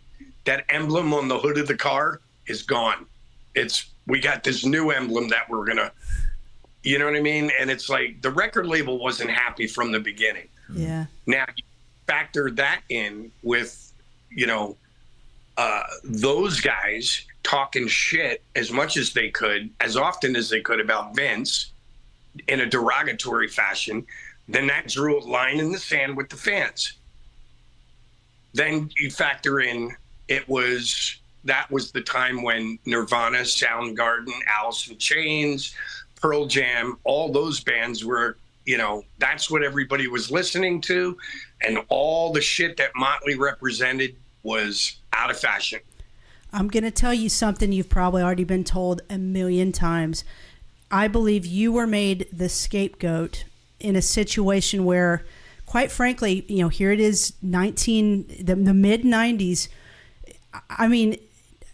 emblem on the hood of the car is gone. We got this new emblem that we're gonna You know what I mean? And it's like the record label wasn't happy from the beginning. Yeah. Now you factor that in with, you know, those guys talking shit as much as they could, as often as they could about Vince in a derogatory fashion, then that drew a line in the sand with the fans. Then you factor in that was the time when Nirvana, Soundgarden, Alice in Chains, Pearl Jam, all those bands were, you know, that's what everybody was listening to. And all the shit that Motley represented was out of fashion. I'm going to tell you something you've probably already been told a million times. I believe you were made the scapegoat in a situation where, quite frankly, you know, here it is, the mid 90s. I mean,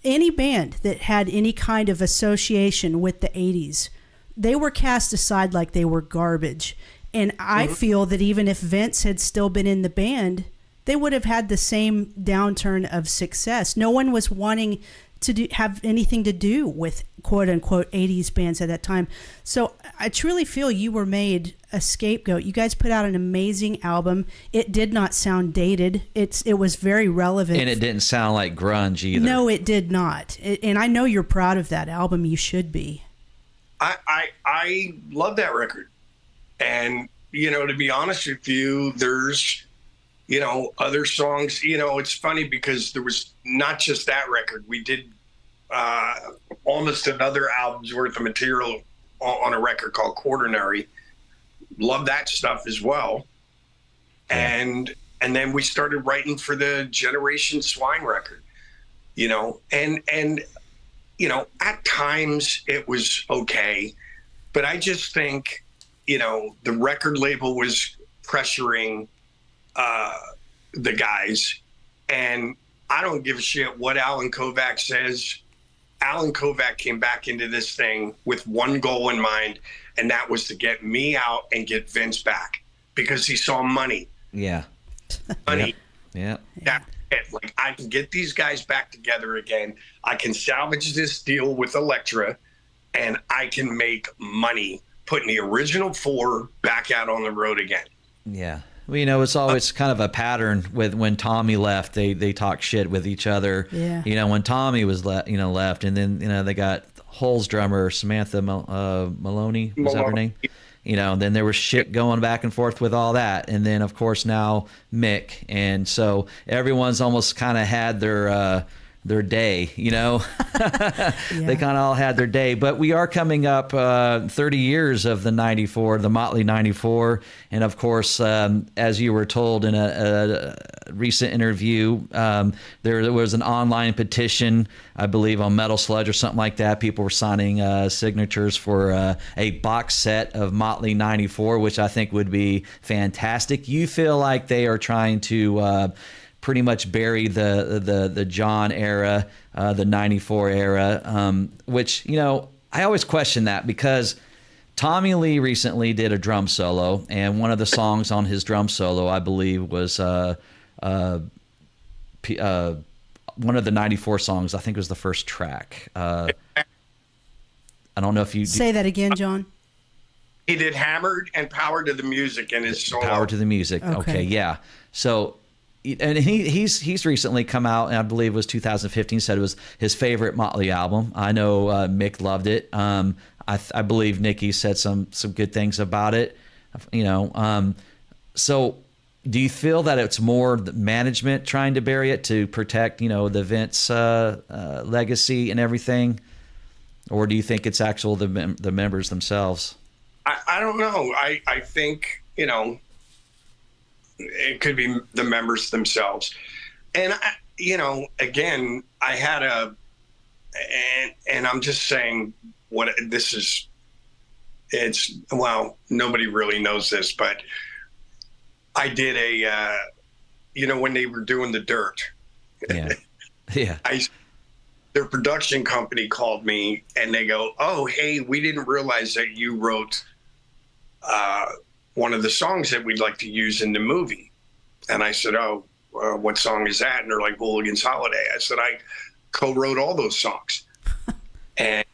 any band that had any kind of association with the 80s, they were cast aside like they were garbage. And I feel that even if Vince had still been in the band, they would have had the same downturn of success. No one was wanting to have anything to do with quote unquote 80s bands at that time. So I truly feel you were made a scapegoat. You guys put out an amazing album. It did not sound dated. It was very relevant. And it didn't sound like grunge either. No, it did not. And I know you're proud of that album. You should be. I love that record. And, you know, to be honest with you, there's, you know, other songs. You know, it's funny because there was not just that record. We did almost another album's worth of material on a record called Quaternary. Love that stuff as well. And then we started writing for the Generation Swine record, you know, and you know, at times it was okay, but I just think, you know, the record label was pressuring the guys, and I don't give a shit what Alan Kovac says. Alan Kovac came back into this thing with one goal in mind, and that was to get me out and get Vince back because he saw money. Yeah. Money. Yeah. That's it. Like, I can get these guys back together again. I can salvage this deal with Elektra, and I can make money putting the original four back out on the road again. Yeah. Well, you know, it's always kind of a pattern with when Tommy left, they talk shit with each other. Yeah. You know, when Tommy was left, and then, you know, they got Hole's drummer, Samantha Maloney, was that her name? You know, then there was shit going back and forth with all that. And then, of course, now Mick. And so everyone's almost kind of had their day, you know. They kind of all had their day. But we are coming up 30 years of the 94, the Motley 94. And, of course, as you were told in a recent interview, there was an online petition, I believe, on Metal Sludge or something like that. People were signing signatures for a box set of Motley 94, which I think would be fantastic. You feel like they are trying to pretty much bury the John era, the 94 era, which, you know, I always question that because Tommy Lee recently did a drum solo, and one of the songs on his drum solo, I believe, was one of the 94 songs. I think it was the first track. I don't know if you... Say that again, John. He did Hammered and Power to the Music in his solo. Power to the Music. Okay, yeah. So... And he's recently come out, and I believe it was 2015, said it was his favorite Motley album. I know Mick loved it. I believe Nikki said some good things about it. You know, so do you feel that it's more the management trying to bury it to protect, you know, the Vince legacy and everything, or do you think it's actual the members themselves? I don't know. I think, you know, it could be the members themselves. And, you know, again, I had and I'm just saying what this is. It's, well, nobody really knows this, but I did you know, when they were doing The Dirt. Yeah. Yeah. Their production company called me and they go, "Oh, hey, we didn't realize that you wrote one of the songs that we'd like to use in the movie." And I said, "Oh, what song is that?" And they're like, "Hooligan's Holiday." I said, "I co-wrote all those songs." And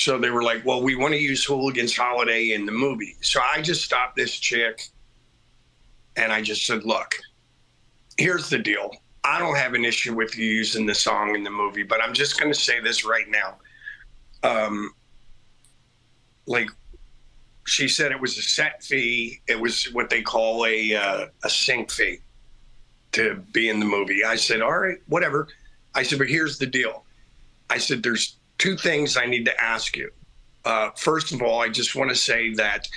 So they were like, well, we want to use Hooligan's Holiday in the movie. So I just stopped this chick and I just said, look, here's the deal. I don't have an issue with you using the song in the movie, but I'm just going to say this right now. Like she said, it was a set fee. It was what they call a sync fee to be in the movie. I said, all right, whatever. I said, but here's the deal. I said, there's two things I need to ask you. First of all, I just want to say that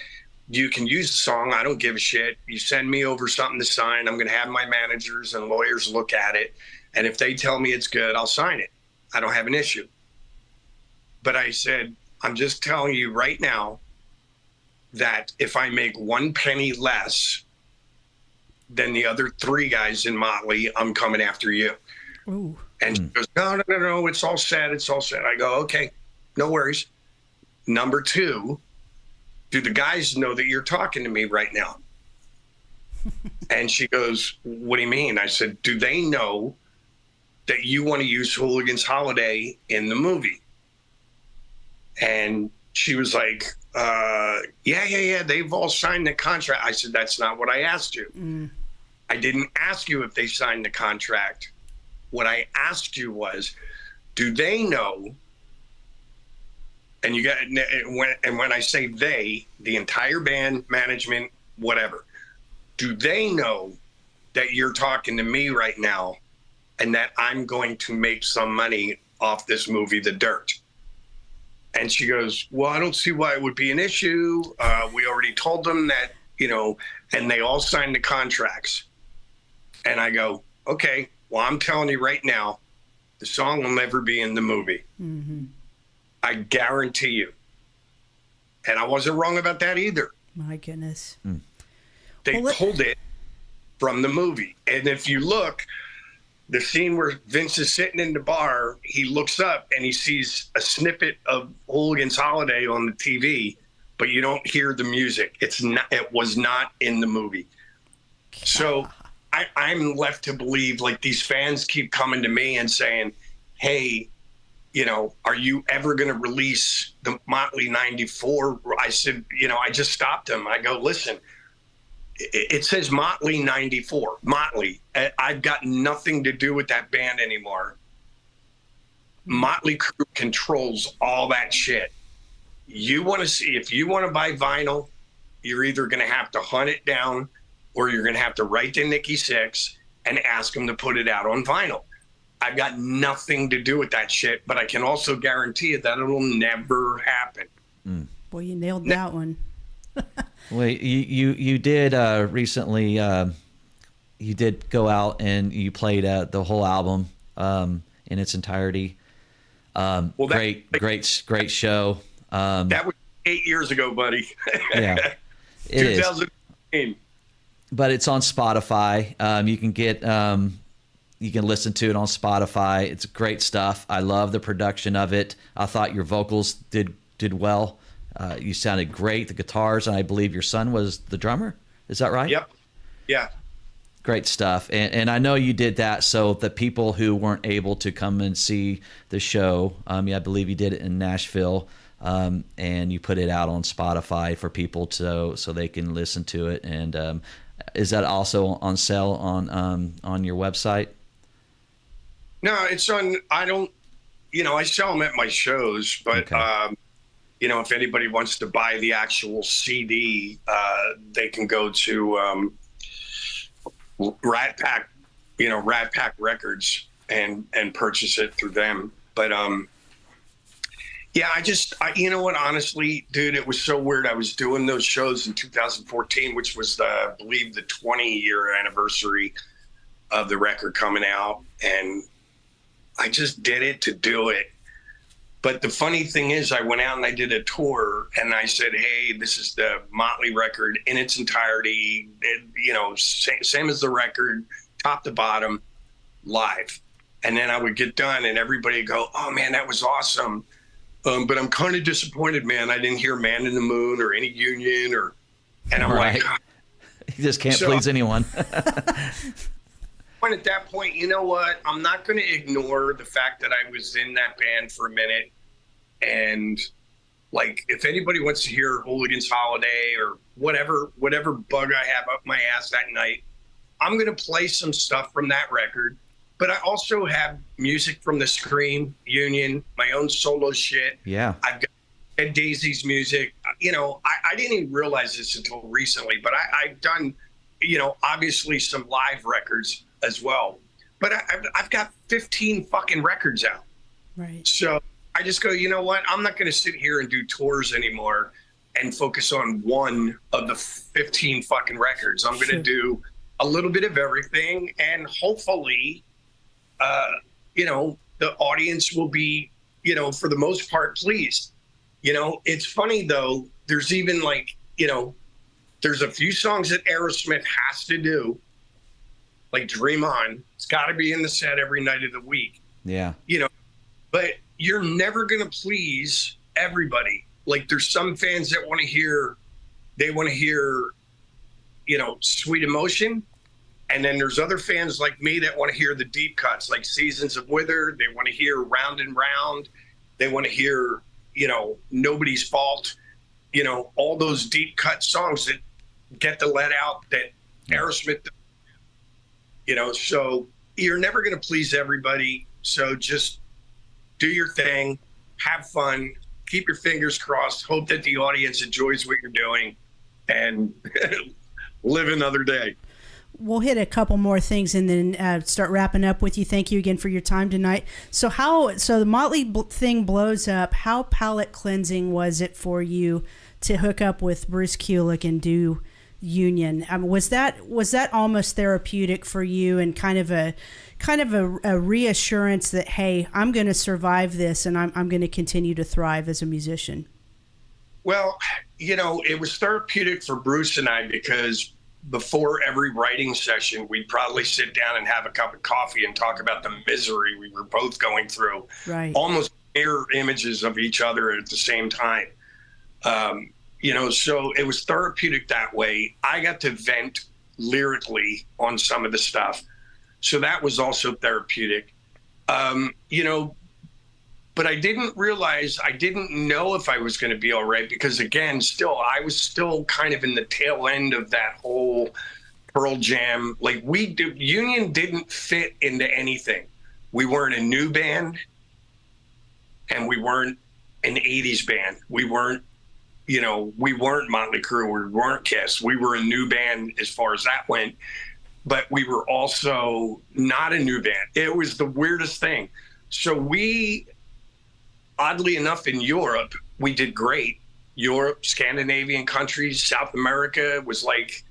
you can use the song. I don't give a shit. You send me over something to sign. I'm going to have my managers and lawyers look at it. And if they tell me it's good, I'll sign it. I don't have an issue. But I said, I'm just telling you right now that if I make 1 penny less than the other 3 guys in Motley, I'm coming after you. Ooh. And she goes, no, it's all set. It's all set. I go, okay, no worries. Number 2, do the guys know that you're talking to me right now? And she goes, what do you mean? I said, do they know that you want to use Hooligan's Holiday in the movie? And she was like, yeah. They've all signed the contract. I said, that's not what I asked you. I didn't ask you if they signed the contract. What I asked you was, do they know? And when I say they, the entire band, management, whatever, do they know that you're talking to me right now and that I'm going to make some money off this movie, The Dirt? And she goes, well, I don't see why it would be an issue. We already told them that, and they all signed the contracts. And I go, okay, well, I'm telling you right now, the song will never be in the movie. Mm-hmm. I guarantee you. And I wasn't wrong about that either. My goodness. They pulled it from the movie. And if you look, the scene where Vince is sitting in the bar, he looks up and he sees a snippet of Hooligan's Holiday on the TV, but you don't hear the music. It was not in the movie. So I'm left to believe, like, these fans keep coming to me and saying, hey, are you ever going to release the Motley 94? I said, I just stopped them. I go, listen, it says Motley 94. Motley. I've got nothing to do with that band anymore. Motley Crue controls all that shit. You want to see, if you want to buy vinyl, you're either going to have to hunt it down or you're going to have to write to Nikki Sixx and ask him to put it out on vinyl. I've got nothing to do with that shit, but I can also guarantee you that it'll never happen. Boy, you nailed that one. Well, you did recently. You did go out and you played the whole album in its entirety. Great show. That was 8 years ago, buddy. Yeah, it is. 2015. But it's on Spotify. You can get you can listen to it on Spotify. It's great stuff. I love the production of it. I thought your vocals did well. You sounded great. The guitars, and I believe your son was the drummer. Is that right? Yep. Yeah. Great stuff. And I know you did that so the people who weren't able to come and see the show, I believe you did it in Nashville, and you put it out on Spotify for people so they can listen to it. And is that also on sale on your website? No, it's on. I don't. I sell them at my shows, but. Okay. If anybody wants to buy the actual CD, they can go to Ratt Pack, Ratt Pack Records and purchase it through them. But you know what? Honestly, dude, it was so weird. I was doing those shows in 2014, which was I believe the 20-year anniversary of the record coming out, and I just did it to do it. But the funny thing is, I went out and I did a tour, and I said, hey, this is the Motley record in its entirety, same as the record, top to bottom, live. And then I would get done, and everybody would go, oh, man, that was awesome. But I'm kind of disappointed, man. I didn't hear Man in the Moon or Any Union. And I'm right. like... You just can't please anyone. At that point, you know what? I'm not going to ignore the fact that I was in that band for a minute and Like, if anybody wants to hear Hooligan's Holiday or whatever bug I have up my ass that night, I'm going to play some stuff from that record. But I also have music from the Scream, Union, my own solo shit. Yeah. I've got Daisies music. You know, I didn't even realize this until recently, but I've done, you know, obviously some live records as well. But I've got 15 fucking records out. Right. So I just go, you know what? I'm not going to sit here and do tours anymore and focus on one of the 15 fucking records. I'm going to do a little bit of everything, and hopefully, you know, the audience will be, you know, for the most part, pleased. You know, it's funny though. There's even like, you know, there's a few songs that Aerosmith has to do, like Dream On. It's got to be in the set every night of the week. Yeah. You know, but you're never going to please everybody. Like, there's some fans that want to hear, you know, Sweet Emotion. And then there's other fans like me that want to hear the deep cuts, like Seasons of Wither. They want to hear Round and Round. They want to hear, you know, Nobody's Fault. You know, all those deep cut songs that get the let out that Aerosmith, you know, so you're never going to please everybody. So just do your thing, have fun, keep your fingers crossed, hope that the audience enjoys what you're doing, and live another day. We'll hit a couple more things and then start wrapping up with you. Thank you again for your time tonight. So the Motley thing blows up. How palate cleansing was it for you to hook up with Bruce Kulick and do Union? Was that almost therapeutic for you, and kind of a reassurance that, hey, I'm going to survive this and I'm going to continue to thrive as a musician? Well, you know, it was therapeutic for Bruce and I, because before every writing session, we'd probably sit down and have a cup of coffee and talk about the misery we were both going through. Right. Almost mirror images of each other at the same time. You know, so it was therapeutic that way. I got to vent lyrically on some of the stuff. So that was also therapeutic. You know, but I didn't know if I was going to be all right, because again, I was still kind of in the tail end of that whole Pearl Jam. Like, Union didn't fit into anything. We weren't a new band, and we weren't an 80s band. We weren't Motley Crue. We weren't Kiss. We were a new band as far as that went, but we were also not a new band. It was the weirdest thing. So we, oddly enough, in Europe, we did great. Europe, Scandinavian countries, South America was like,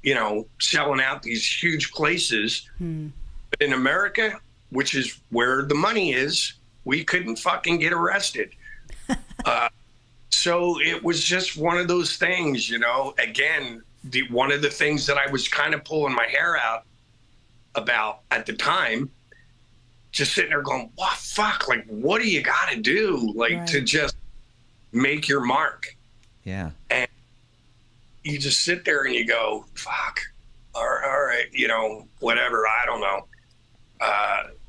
you know, selling out these huge places. But in America, which is where the money is, we couldn't fucking get arrested. So it was just one of those things, you know. Again, one of the things that I was kind of pulling my hair out about at the time, just sitting there going, "What fuck? Like, what do you got to do, like, to just make your mark?" Yeah. And you just sit there and you go, "Fuck, all right, you know, whatever. I don't know."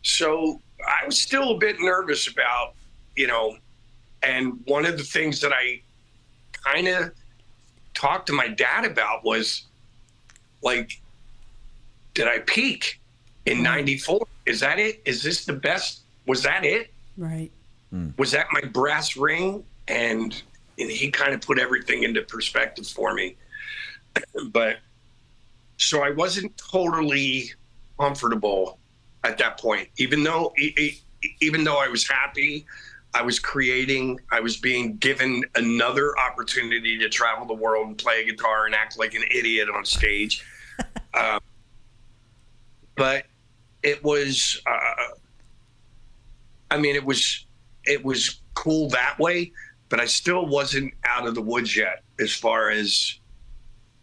So I was still a bit nervous about, you know. And one of the things that I kind of talked to my dad about was, like, did I peak in 94? Is that it? Is this the best? Was that it? Right. Was that my brass ring? And he kind of put everything into perspective for me. But so I wasn't totally comfortable at that point, even though I was happy. I was creating, I was being given another opportunity to travel the world and play a guitar and act like an idiot on stage. But it was, it was cool that way, but I still wasn't out of the woods yet as far as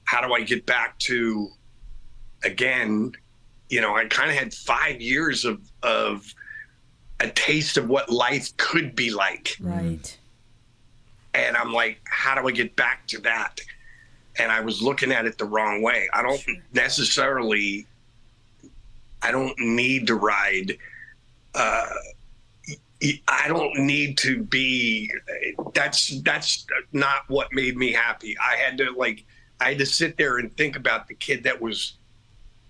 how do I get back to, again, you know, I kind of had 5 years of a taste of what life could be like. Right. And I'm like, how do I get back to that? And I was looking at it the wrong way. I don't need to ride, I don't need to be, that's not what made me happy. I had to sit there and think about the kid that was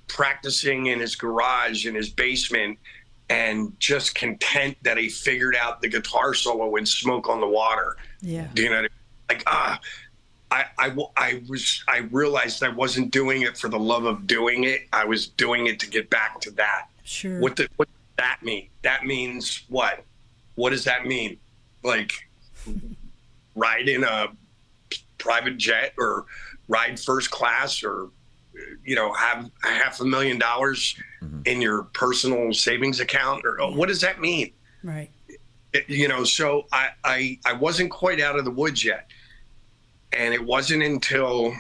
practicing in his garage, in his basement, and just content that he figured out the guitar solo in Smoke on the Water. Yeah. Do you know what I mean? I realized I wasn't doing it for the love of doing it. I was doing it to get back to that. Sure. What does that mean? That means what? What does that mean? Like ride in a private jet or ride first class or, have $500,000 in your personal savings account or what does that mean? Right. So I wasn't quite out of the woods yet. And it wasn't until,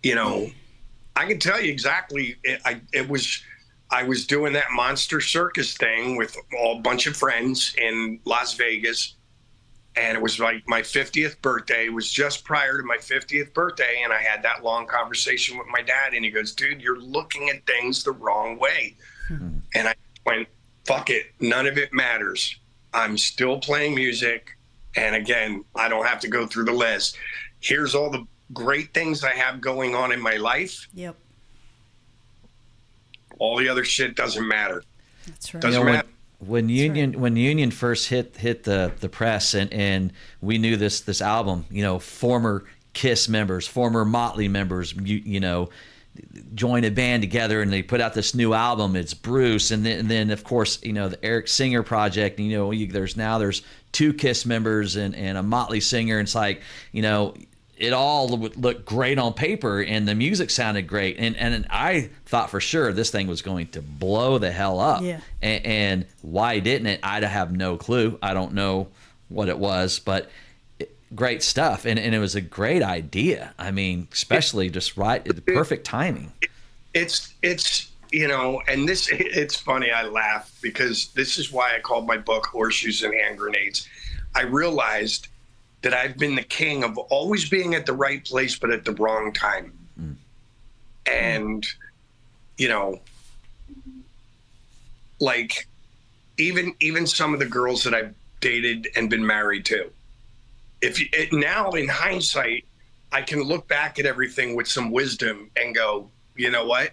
I can tell you exactly, I was doing that Monster Circus thing with a bunch of friends in Las Vegas. And it was like my 50th birthday. It was just prior to my 50th birthday. And I had that long conversation with my dad. And he goes, dude, you're looking at things the wrong way. And I went, fuck it. None of it matters. I'm still playing music. And again, I don't have to go through the list. Here's all the great things I have going on in my life. Yep. All the other shit doesn't matter. That's right. Doesn't matter. When Union first hit the press and we knew this album, former Kiss members, former Motley members, joined a band together and they put out this new album. It's Bruce, and then of course the Eric Singer project. There's 2 Kiss members and a Motley singer. And it's like it all looked great on paper and the music sounded great. And I thought for sure this thing was going to blow the hell up. Yeah. And why didn't it? I have no clue. I don't know what it was, but great stuff. And it was a great idea. I mean, especially just right, perfect timing. It's and it's funny. I laugh because this is why I called my book Horseshoes and Hand Grenades. I realized that I've been the king of always being at the right place, but at the wrong time. And, even some of the girls that I've dated and been married to, now in hindsight, I can look back at everything with some wisdom and go, you know what?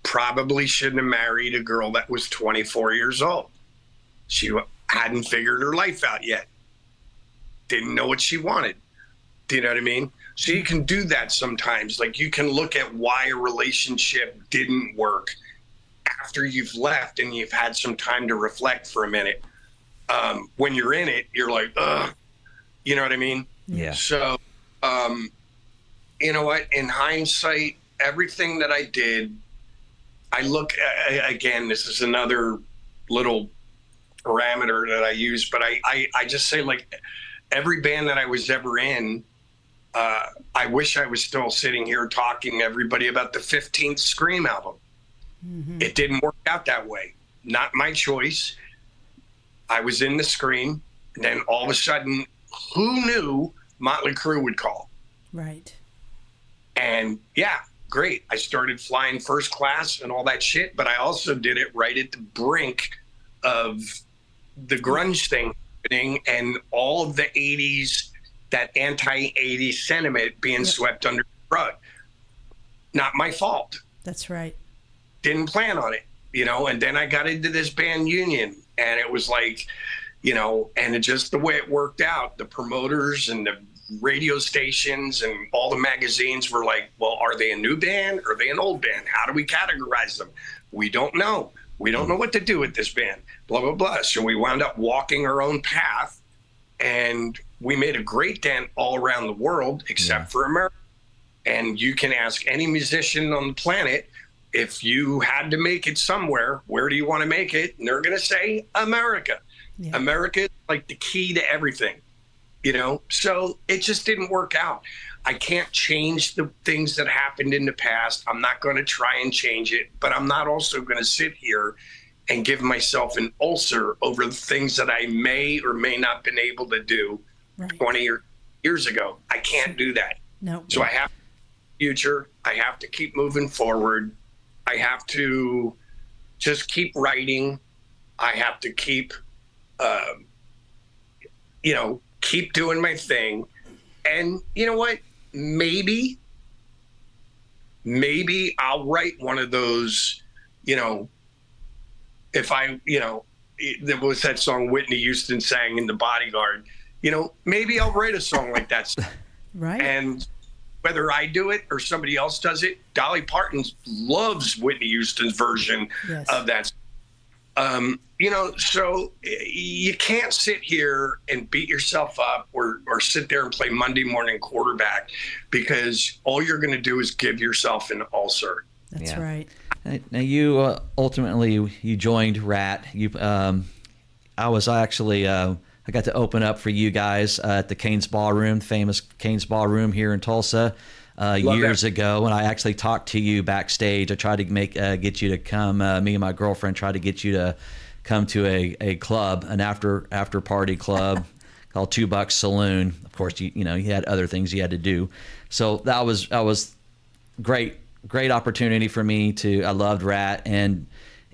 Probably shouldn't have married a girl that was 24 years old. She hadn't figured her life out yet. Didn't know what she wanted. Do you know what I mean? So you can do that sometimes. Like you can look at why a relationship didn't work after you've left and you've had some time to reflect for a minute. When you're in it, you're like, ugh. You know what I mean? Yeah. So, you know what? In hindsight, everything that I did, I look, again, this is another little parameter that I use, but I just say like every band that I was ever in, I wish I was still sitting here talking to everybody about the 15th Scream album. It didn't work out that way. Not my choice. I was in the Scream, and then all of a sudden, who knew Motley Crue would call? Right. And yeah, great. I started flying first class and all that shit, but I also did it right at the brink of the grunge thing happening and all of the 80s, that anti-80s sentiment being swept under the rug. Not my fault. That's right. Didn't plan on it, and then I got into this band Union, and it was like, and it just the way it worked out, the promoters and the radio stations and all the magazines were like, well, are they a new band? Or are they an old band? How do we categorize them? We don't know. We don't know what to do with this band, blah, blah, blah. So we wound up walking our own path, and we made a great dent all around the world, except for America. And you can ask any musician on the planet, if you had to make it somewhere, where do you want to make it? And they're going to say America. Yeah. America is like the key to everything, So it just didn't work out. I can't change the things that happened in the past. I'm not going to try and change it, but I'm not also going to sit here and give myself an ulcer over the things that I may or may not been able to do 20 years ago. I can't do that. No. So I have future. I have to keep moving forward. I have to just keep writing. I have to keep, keep doing my thing. And you know what? Maybe I'll write one of those, if I, there was that song Whitney Houston sang in The Bodyguard, maybe I'll write a song like that. Right. And whether I do it or somebody else does it, Dolly Parton loves Whitney Houston's version of that. So you can't sit here and beat yourself up or sit there and play Monday morning quarterback, because all you're going to do is give yourself an ulcer. That's right. Now you ultimately you joined Ratt. I got to open up for you guys at the Cain's Ballroom, famous Cain's Ballroom here in Tulsa, years ago. And I actually talked to you backstage. I tried to get you to come. Me and my girlfriend tried to get you to come to a club, an after party club called $2 Saloon. Of course, you had other things you had to do. So that was great opportunity for me I loved Ratt. And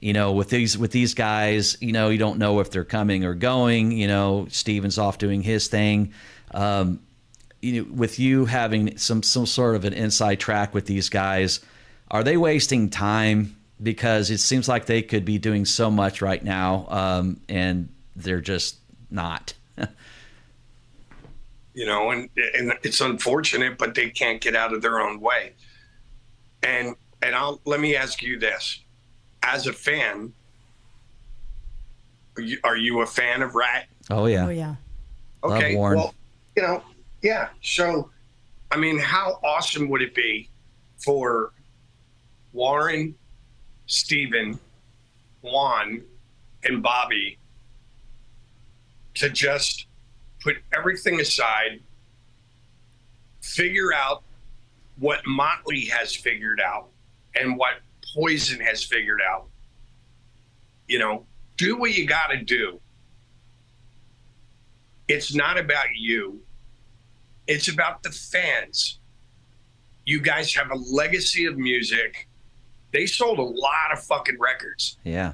with these guys, you don't know if they're coming or going. Steven's off doing his thing. With you having some sort of an inside track with these guys, are they wasting time? Because it seems like they could be doing so much right now, and they're just not. And it's unfortunate, but they can't get out of their own way. And let me ask you this. As a fan, are you a fan of Ratt? Oh yeah. Oh yeah. Okay. Love Warren. Well, yeah. So, I mean, how awesome would it be for Warren, Steven, Juan, and Bobby to just put everything aside, figure out what Motley has figured out and what Poison has figured out. Do what you got to do. It's not about you. It's about the fans. You guys have a legacy of music. They sold a lot of fucking records. Yeah.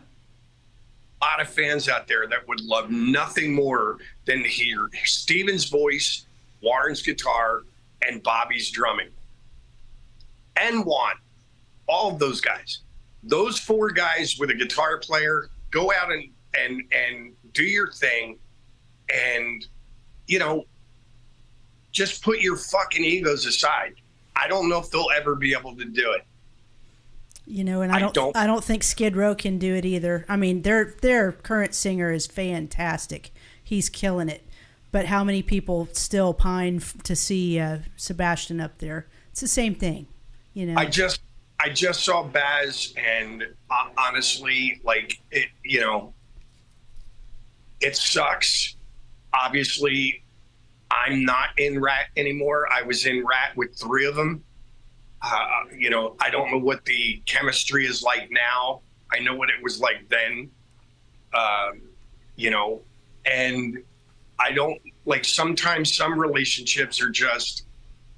A lot of fans out there that would love nothing more than to hear Steven's voice, Warren's guitar, and Bobby's drumming. And Juan. All of those guys. Those four guys with a guitar player, go out and do your thing, and just put your fucking egos aside. I don't know if they'll ever be able to do it. And I don't think Skid Row can do it either. I mean, their current singer is fantastic. He's killing it. But how many people still pine to see Sebastian up there? It's the same thing, I just saw Baz, and honestly, it sucks. Obviously, I'm not in Ratt anymore. I was in Ratt with three of them. I don't know what the chemistry is like now. I know what it was like then. And I don't sometimes some relationships are just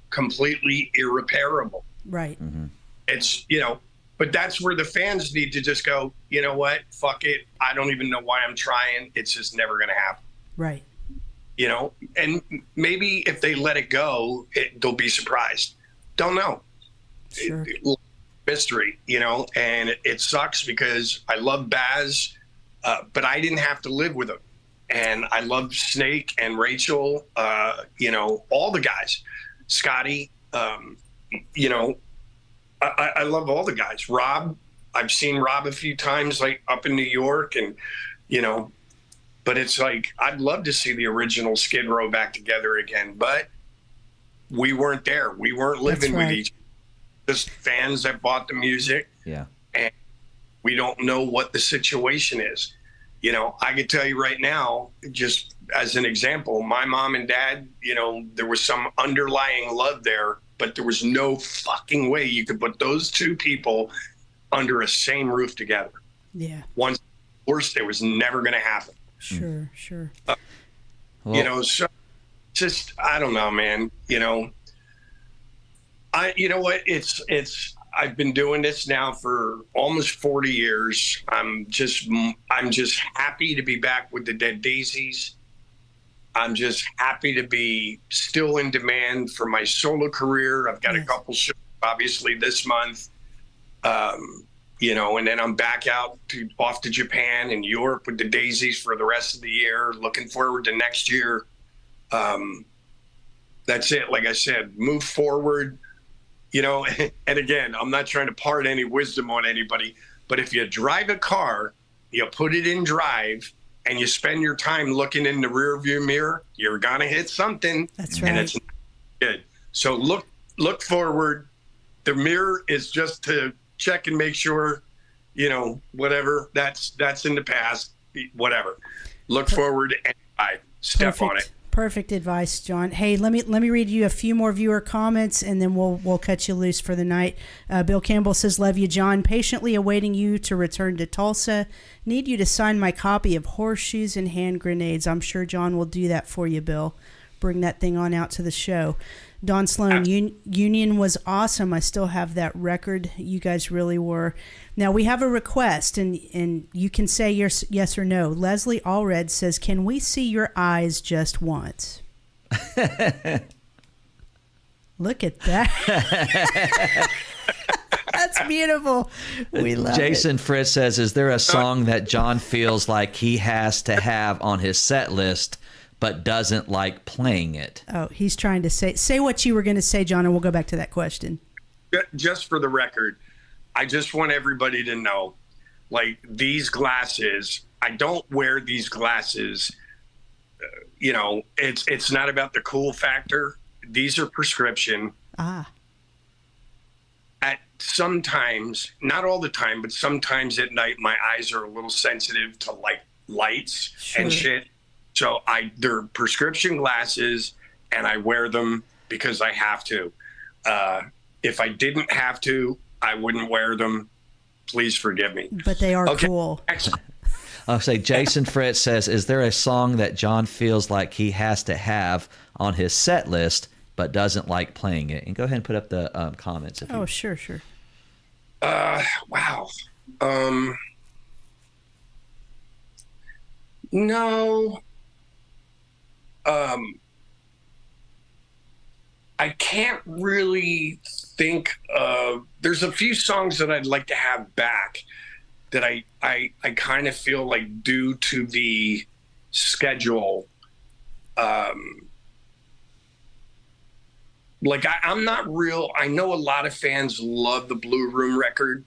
completely irreparable. Right. Mm-hmm. It's, but that's where the fans need to just go, you know what? Fuck it. I don't even know why I'm trying. It's just never going to happen. Right. And maybe if they let it go, they'll be surprised. Don't know. Sure. Mystery, and it sucks because I love Baz, but I didn't have to live with him. And I love Snake and Rachel, all the guys, Scotty, I love all the guys. Rob, I've seen Rob a few times, up in New York, and but it's I'd love to see the original Skid Row back together again, but we weren't there. We weren't living with each other. Just fans that bought the music. Yeah. And we don't know what the situation is. I could tell you right now, just as an example, my mom and dad, there was some underlying love there, but there was no fucking way you could put those two people under a same roof together. Yeah. Once divorced, it was never going to happen. Sure. So just, I don't know, man. You know what? I've been doing this now for almost 40 years. I'm just happy to be back with the Dead Daisies. I'm just happy to be still in demand for my solo career. I've got a couple shows, obviously, this month. You know, and then I'm back off to Japan and Europe with the Daisies for the rest of the year. Looking forward to next year. That's it. Like I said, move forward. You know, and again, I'm not trying to impart any wisdom on anybody, but if you drive a car, you put it in drive, and you spend your time looking in the rearview mirror, you're gonna hit something. That's right. And it's not good. So look forward. The mirror is just to check and make sure, you know, whatever that's in the past, whatever. Look forward and step on it. Perfect advice, John. Hey, let me read you a few more viewer comments, and then we'll cut you loose for the night. Bill Campbell says, "Love you, John. Patiently awaiting you to return to Tulsa. Need you to sign my copy of Horseshoes and Hand Grenades." I'm sure John will do that for you, Bill. Bring that thing on out to the show. Don Sloan, Union was awesome. I still have that record. You guys really were. Now, we have a request, and you can say yes or no. Leslie Allred says, "Can we see your eyes just once?" Look at that. That's beautiful. We love Jason it. Fritz says, "Is there a song that John feels like he has to have on his set list but doesn't like playing it?" Oh, he's trying to say what you were going to say, John, and we'll go back to that question. Just for the record, I just want everybody to know, like, these glasses, I don't wear these glasses. You know, it's not about the cool factor. These are prescription. At sometimes, not all the time, but sometimes at night, my eyes are a little sensitive to like lights and shit. So they're prescription glasses, and I wear them because I have to. If I didn't have to, I wouldn't wear them. Please forgive me. But they are cool. I'll say Jason Fritz says, "Is there a song that John feels like he has to have on his set list but doesn't like playing it?" And go ahead and put up the comments. Sure. Wow. No. I can't really think of. There's a few songs that I'd like to have back that I kind of feel like, due to the schedule, like I'm not real. I know a lot of fans love the Blue Room record,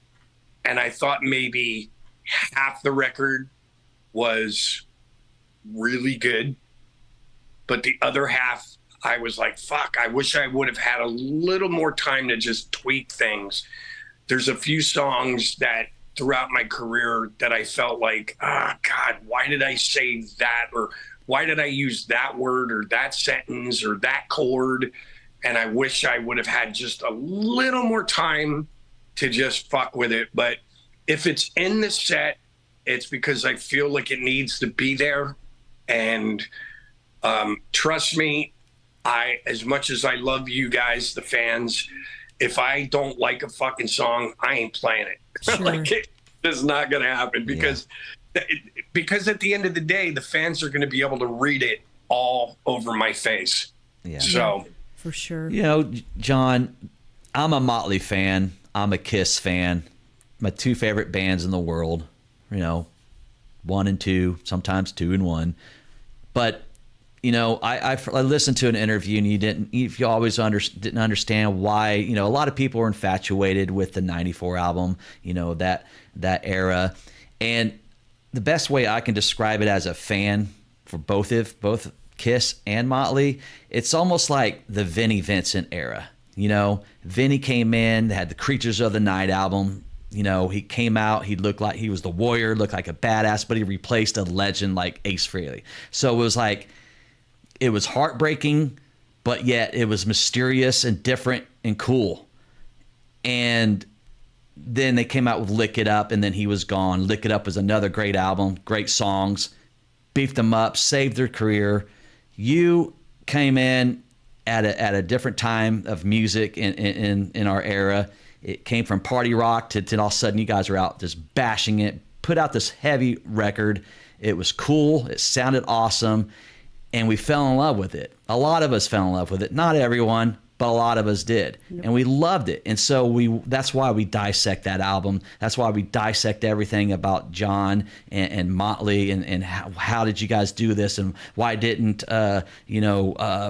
and I thought maybe half the record was really good, but the other half, I was like, fuck, I wish I would have had a little more time to just tweak things. There's a few songs that throughout my career that I felt like, God, why did I say that? Or why did I use that word or that sentence or that chord? And I wish I would have had just a little more time to just fuck with it. But if it's in the set, it's because I feel like it needs to be there. And trust me, as much as I love you guys, the fans, if I don't like a fucking song, I ain't playing it. Sure. Like, it's not going to happen because at the end of the day, the fans are going to be able to read it all over my face. Yeah. So, for sure. You know, John, I'm a Motley fan. I'm a Kiss fan. My two favorite bands in the world, you know, 1 and 2, sometimes 2 and 1. But, you know, I listened to an interview, and you always didn't understand why, you know, a lot of people were infatuated with the 94 album, you know, that era. And the best way I can describe it as a fan for both Kiss and Motley, it's almost like the Vinnie Vincent era. You know, Vinnie came in, had the Creatures of the Night album. You know, he came out, he looked like he was the warrior, looked like a badass, but he replaced a legend like Ace Frehley. So it was like, it was heartbreaking, but yet it was mysterious and different and cool. And then they came out with Lick It Up, and then he was gone. Lick It Up was another great album, great songs, beefed them up, saved their career. You came in at a different time of music in our era. it came from party rock to all of a sudden you guys are out just bashing it, put out this heavy record. It was cool. It sounded awesome. And we fell in love with it. A lot of us fell in love with it. Not everyone, but a lot of us did. And we loved it. And so that's why we dissect that album. That's why we dissect everything about John and Motley and how did you guys do this, and why didn't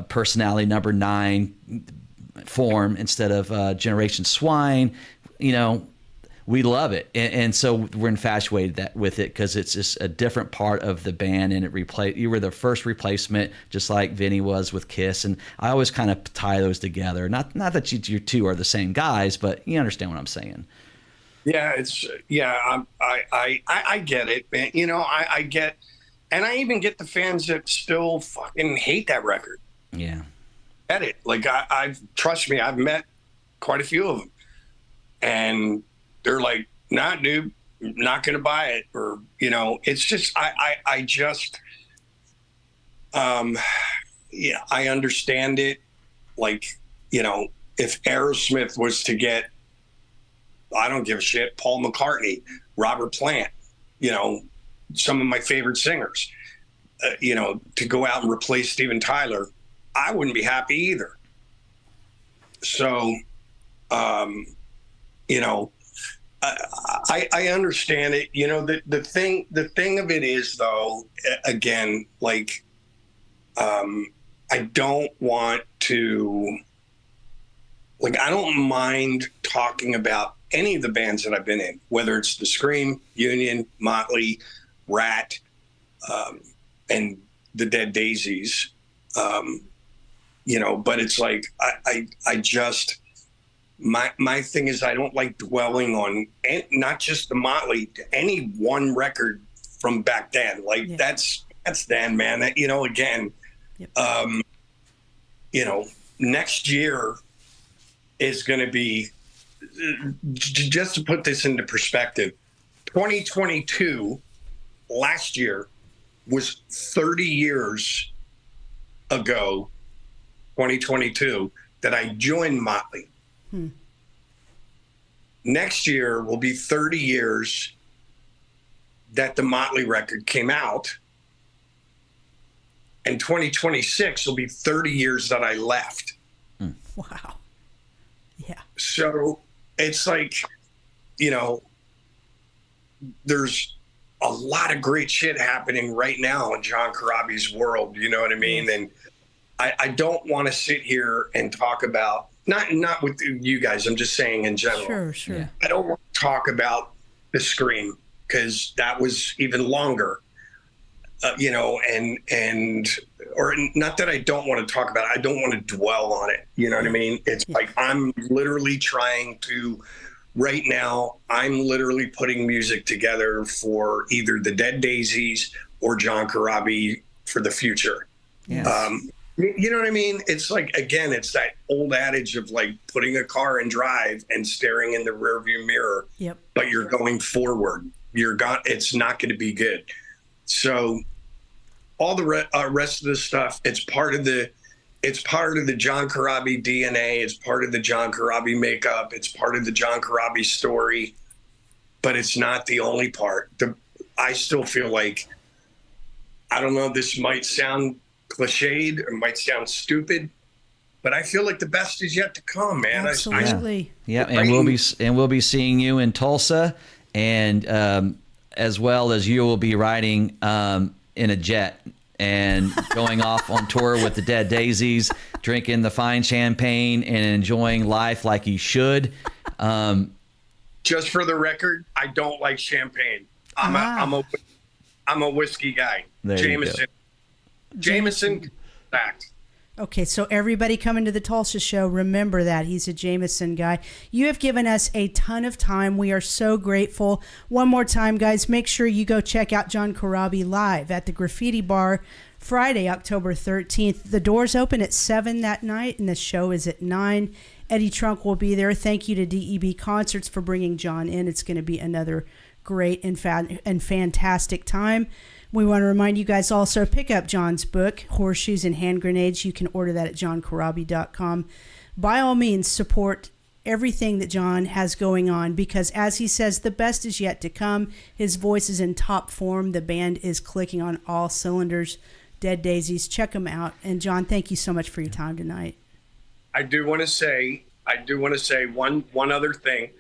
Personality Number 9 form instead of Generation Swine. We love it, and so we're infatuated with it because it's just a different part of the band, and you were the first replacement, just like Vinny was with Kiss, and I always kind of tie those together. Not that you two are the same guys, but you understand what I'm saying. Yeah, I get it, man. I get, and I even get the fans that still fucking hate that record. Yeah, Get it? Like trust me, I've met quite a few of them, and they're like, nah, dude, not going to buy it. Or, it's just, I just, I understand it. Like, if Aerosmith was to get, I don't give a shit, Paul McCartney, Robert Plant, some of my favorite singers, to go out and replace Steven Tyler, I wouldn't be happy either. So, I understand it. The thing of it is, though, again, like, I don't want to, like, I don't mind talking about any of the bands that I've been in, whether it's the Scream, Union, Motley, Ratt, and the Dead Daisies, but it's like, I just, my thing is I don't like dwelling on not just the Motley, any one record from back then. Like that's then, man. Again, Yep. Next year is going to be, just to put this into perspective, 2022 last year was 30 years ago, 2022, that I joined Motley. Next year will be 30 years that the Motley record came out. And 2026 will be 30 years that I left. Wow. Yeah. So it's like, there's a lot of great shit happening right now in John Corabi's world. You know what I mean? And I don't want to sit here and talk about, not with you guys, I'm just saying in general. Sure. Yeah. I don't want to talk about the Scream because that was even longer, or not that I don't want to talk about it, I don't want to dwell on it. You know what I mean? It's like, I'm literally trying to, right now, I'm literally putting music together for either the Dead Daisies or John Corabi for the future. Yes. You know what I mean? It's like, again, it's that old adage of like putting a car in drive and staring in the rearview mirror, but you're going forward. It's not going to be good. So all the rest of the stuff, it's part of the John Corabi DNA. It's part of the John Corabi makeup. It's part of the John Corabi story, but it's not the only part. I still feel like, I don't know, this might sound cliched or might sound stupid, but I feel like the best is yet to come, man. Absolutely. And we'll be seeing you in Tulsa, and as well as you will be riding in a jet and going off on tour with the Dead Daisies, drinking the fine champagne and enjoying life like you should. Just for the record, I don't like champagne. I'm a whiskey guy. Jameson, fact. Okay, so everybody coming to the Tulsa show, remember that. He's a Jameson guy. You have given us a ton of time. We are so grateful. One more time, guys, make sure you go check out John Corabi live at the Graffiti Bar Friday, October 13th. The doors open at 7 that night, and the show is at 9. Eddie Trunk will be there. Thank you to DEB Concerts for bringing John in. It's going to be another great and fantastic time. We want to remind you guys also, pick up John's book, Horseshoes and Hand Grenades. You can order that at johncorabi.com. By all means, support everything that John has going on, because as he says, the best is yet to come. His voice is in top form. The band is clicking on all cylinders. Dead Daisies, check them out. And John, thank you so much for your time tonight. I do want to say one other thing.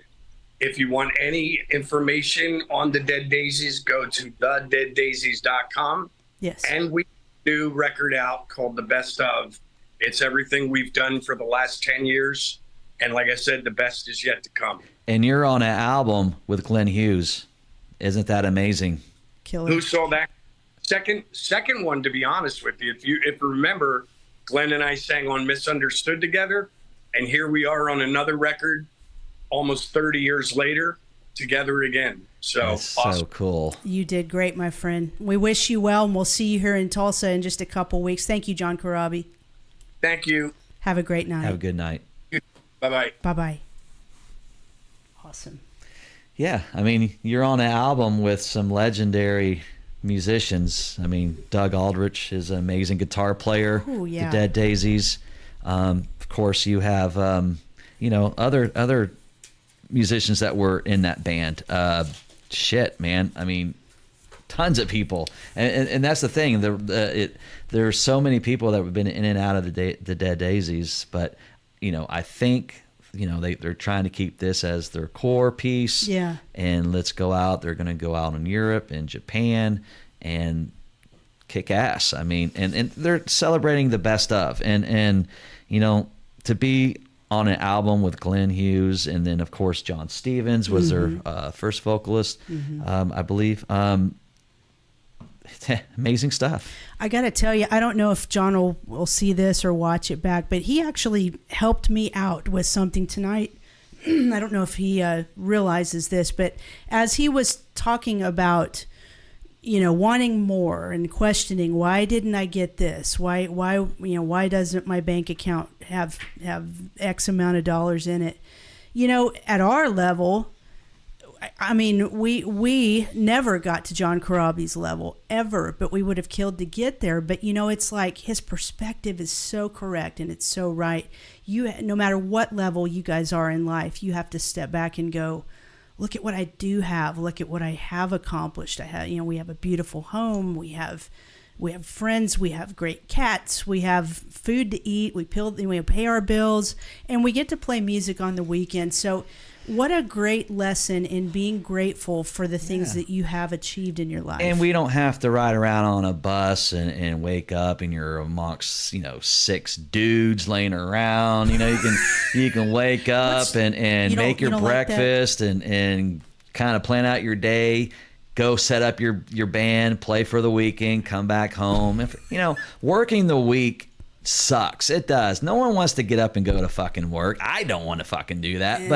If you want any information on the Dead Daisies, go to thedeaddaisies.com. Yes. And we do a record out called The Best Of. It's everything we've done for the last 10 years. And like I said, the best is yet to come. And you're on an album with Glenn Hughes. Isn't that amazing? Killer. Who saw that? Second one, to be honest with you. If you remember, Glenn and I sang on Misunderstood together. And here we are on another record almost 30 years later, together again. So That's awesome. so cool. You did great, my friend. We wish you well, and we'll see you here in Tulsa in just a couple weeks. Thank you, John Corabi. Thank you. Have a great night. Have a good night. Bye-bye. Bye-bye. Awesome. Yeah, I mean, you're on an album with some legendary musicians. I mean, Doug Aldrich is an amazing guitar player. Ooh, yeah. The Dead Daisies. Of course, you have other musicians that were in that band. Shit, man. I mean, tons of people, and that's the thing. There's so many people that have been in and out of the Dead Daisies, but I think they're trying to keep this as their core piece. Yeah. And let's go out. They're going to go out in Europe and Japan and kick ass. I mean, and they're celebrating the best of, and to be on an album with Glenn Hughes, and then of course John Stevens was their first vocalist, I believe. Amazing stuff. I got to tell you, I don't know if John will see this or watch it back, but he actually helped me out with something tonight. I don't know if he realizes this, but as he was talking about, wanting more and questioning, why didn't I get this? Why doesn't my bank account have X amount of dollars in it? At our level, I mean, we never got to John Corabi's level ever, but we would have killed to get there. But it's like his perspective is so correct and it's so right. No matter what level you guys are in life, you have to step back and go, look at what I do have. Look at what I have accomplished. We have a beautiful home. We have friends. We have great cats. We have food to eat. We pay our bills, and we get to play music on the weekend. So what a great lesson in being grateful for the things that you have achieved in your life. And we don't have to ride around on a bus and wake up and you're amongst, 6 dudes laying around. You can wake up and make your breakfast and kind of plan out your day, go set up your band, play for the weekend, come back home. Working the week sucks. It does. No one wants to get up and go to fucking work. I don't want to fucking do that. Yeah.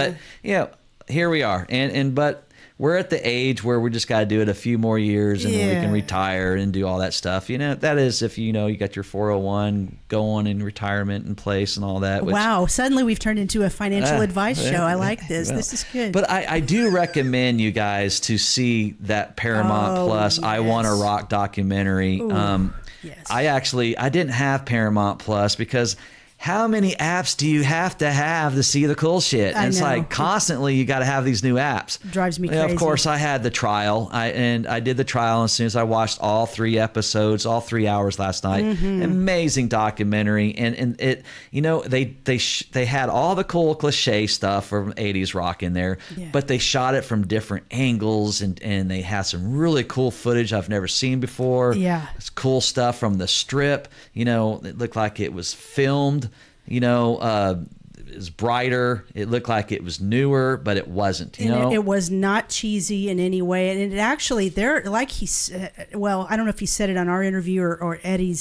But here we are. But we're at the age where we just got to do it a few more years and then we can retire and do all that stuff. That is if you got your 401 going in retirement in place and all that. Wow. Suddenly we've turned into a financial advice show. I like this. Well, this is good. But I do recommend you guys to see that Paramount Plus I Wanna Rock documentary. Ooh. Yes. I didn't have Paramount Plus because how many apps do you have to see the cool shit? And it's like constantly you got to have these new apps. Drives me crazy. Of course, I had the trial. I did the trial as soon as I watched all 3 episodes, all 3 hours last night. Amazing documentary, and it they had all the cool cliche stuff from 80s rock in there, but they shot it from different angles, and they had some really cool footage I've never seen before. Yeah, it's cool stuff from the Strip. It looked like it was filmed. It was brighter. It looked like it was newer, but it wasn't. It was not cheesy in any way. And it actually, like he said, well, I don't know if he said it on our interview or Eddie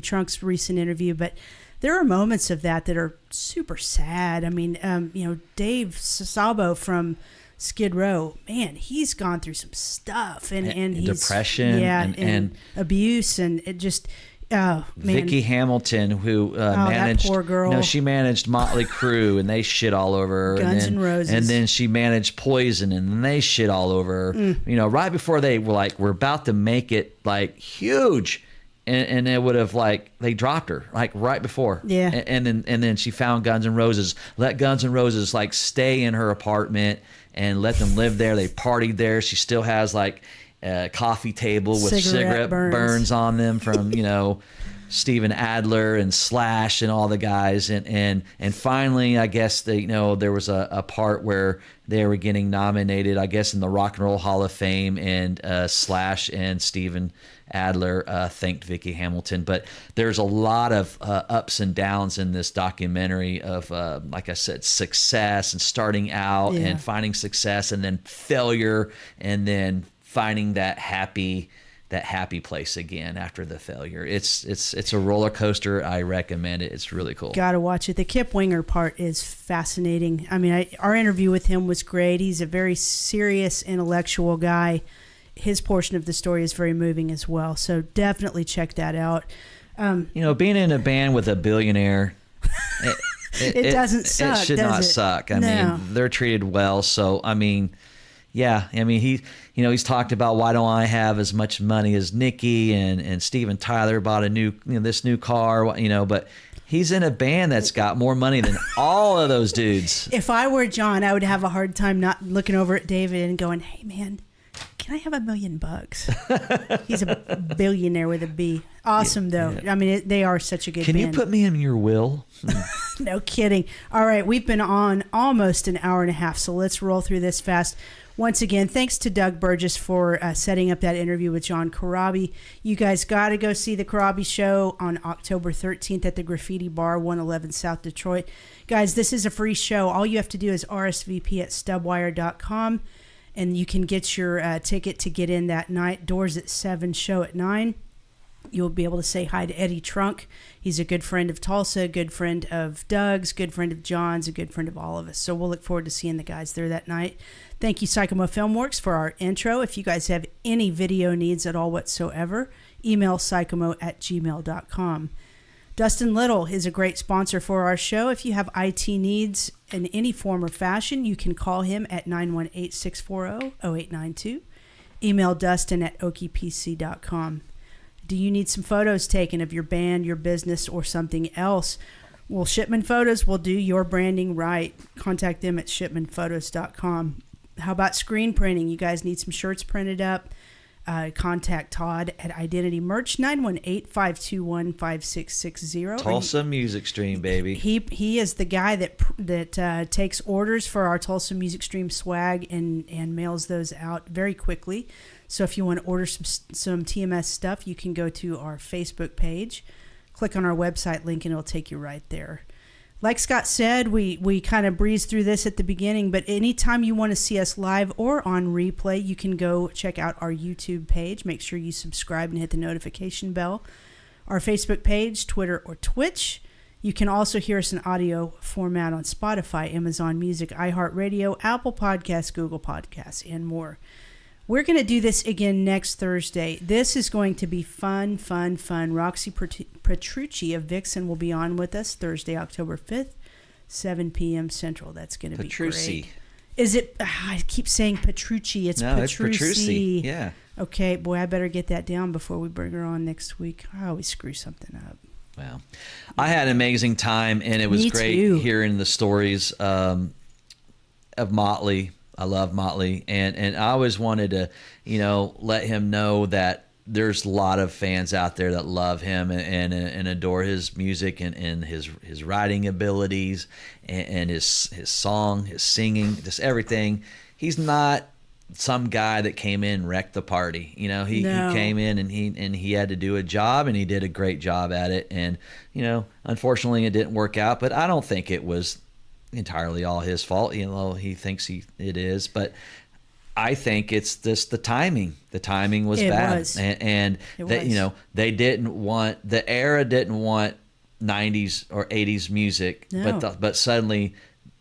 Trunk's recent interview, but there are moments of that are super sad. I mean, Dave Sabo from Skid Row, man, he's gone through some stuff and he's depression and abuse, and it just. Oh, man. Vicky Hamilton, who managed, that poor girl. No, she managed Motley Crue, and they shit all over her. Guns N' Roses, and then she managed Poison, and they shit all over her. Right before they were like, we're about to make it like huge, and it would have like they dropped her like right before. Yeah. And then she found Guns N' Roses. Let Guns N' Roses like stay in her apartment and let them live there. They partied there. She still has like a coffee table with cigarette burns on them from, you know, Steven Adler and Slash and all the guys. And finally, I guess they, you know, there was a part where they were getting nominated, I guess, in the Rock and Roll Hall of Fame, and Slash and Steven Adler thanked Vicki Hamilton. But there's a lot of ups and downs in this documentary of, like I said, success and starting out and finding success, and then failure, and then finding that happy place again after the failure. It's a roller coaster. I recommend it. It's really cool. Gotta watch it. The Kip Winger part is fascinating. I mean, our interview with him was great. He's a very serious, intellectual guy. His portion of the story is very moving as well. So definitely check that out. You know, being in a band with a billionaire, it doesn't suck. It should not suck. I mean, they're treated well. So I mean, yeah. I mean, he's talked about, why don't I have as much money as Nikki and Steven Tyler bought this new car, you know, but he's in a band that's got more money than all of those dudes. If I were John, I would have a hard time not looking over at David and going, "Hey man, can I have $1 million?" He's a billionaire with a B. Awesome though. Yeah. I mean, they are such a good band. Can you put me in your will? No kidding. All right, we've been on almost an hour and a half, so let's roll through this fast. Once again, thanks to Doug Burgess for setting up that interview with John Corabi. You guys got to go see the Corabi show on October 13th at the Graffiti Bar, 111 South Detroit. Guys, this is a free show. All you have to do is RSVP at stubwire.com, and you can get your ticket to get in that night. Doors at 7, show at 9. You'll be able to say hi to Eddie Trunk. He's a good friend of Tulsa, a good friend of Doug's, good friend of John's, a good friend of all of us. So we'll look forward to seeing the guys there that night. Thank you, Psychomo Filmworks, for our intro. If you guys have any video needs at all whatsoever, email psychomo@gmail.com. Dustin Little is a great sponsor for our show. If you have IT needs in any form or fashion, you can call him at 918-640-0892. Email Dustin at okiepc.com. Do you need some photos taken of your band, your business, or something else? Well, Shipman Photos will do your branding right. Contact them at shipmanphotos.com. How about screen printing? You guys need some shirts printed up? Contact Todd at Identity Merch, 918-521-5660. Tulsa Music Stream, baby. He is the guy that takes orders for our Tulsa Music Stream swag and mails those out very quickly. So if you want to order some TMS stuff, you can go to our Facebook page, click on our website link, and it'll take you right there. Like Scott said, we kind of breezed through this at the beginning, but anytime you want to see us live or on replay, you can go check out our YouTube page. Make sure you subscribe and hit the notification bell. Our Facebook page, Twitter, or Twitch. You can also hear us in audio format on Spotify, Amazon Music, iHeartRadio, Apple Podcasts, Google Podcasts, and more. We're going to do this again next Thursday. This is going to be fun. Roxy Petrucci of Vixen will be on with us Thursday, October 5th, 7 p.m. Central. That's going to be great. Is it? I keep saying Petrucci. It's Petrucci. Yeah. Okay, boy, I better get that down before we bring her on next week. I always screw something up. Well, I had an amazing time, and it was great hearing the stories of Motley. I love Motley, and I always wanted to, let him know that there's a lot of fans out there that love him and adore his music and his writing abilities and his song, his singing, just everything. He's not some guy that came in and wrecked the party. He came in and he had to do a job, and he did a great job at it. And unfortunately, it didn't work out. But I don't think it was entirely all his fault. He thinks it is, but I think it's just the timing. The timing was bad, and that they didn't want, the era didn't want 90s or 80s music, but suddenly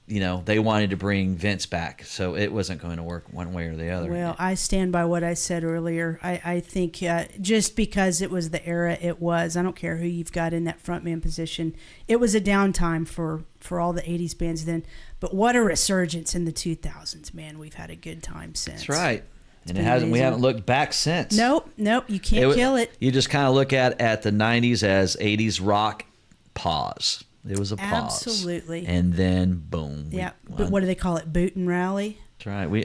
they wanted to bring Vince back, so it wasn't going to work one way or the other. Well, I stand by what I said earlier. I think just because it was the era it was, I don't care who you've got in that frontman position, it was a downtime for all the 80s bands then. But what a resurgence in the 2000s, man. We've had a good time since. That's right. And we haven't looked back since. Nope. You can't kill it. You just kind of look at the 90s as 80s rock pause. It was a pause. Absolutely. And then boom. Yeah. But what do they call it? Boot and rally? That's right. We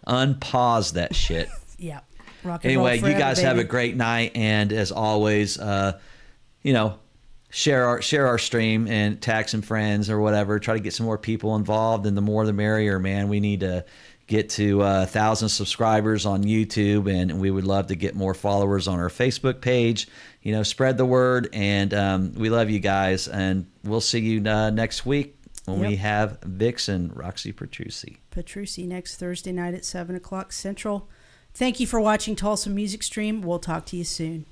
unpaused that shit. Yeah. Rock and roll forever, you guys have a baby. great night. And as always, share our stream and tag some friends or whatever. Try to get some more people involved, and the more the merrier, man. We need to get to 1,000 subscribers on YouTube, and we would love to get more followers on our Facebook page. Spread the word, and we love you guys, and we'll see you next week when we have Vixen Roxy Petrucci next Thursday night at 7 o'clock Central. Thank you for watching Tulsa Music Stream. We'll talk to you soon.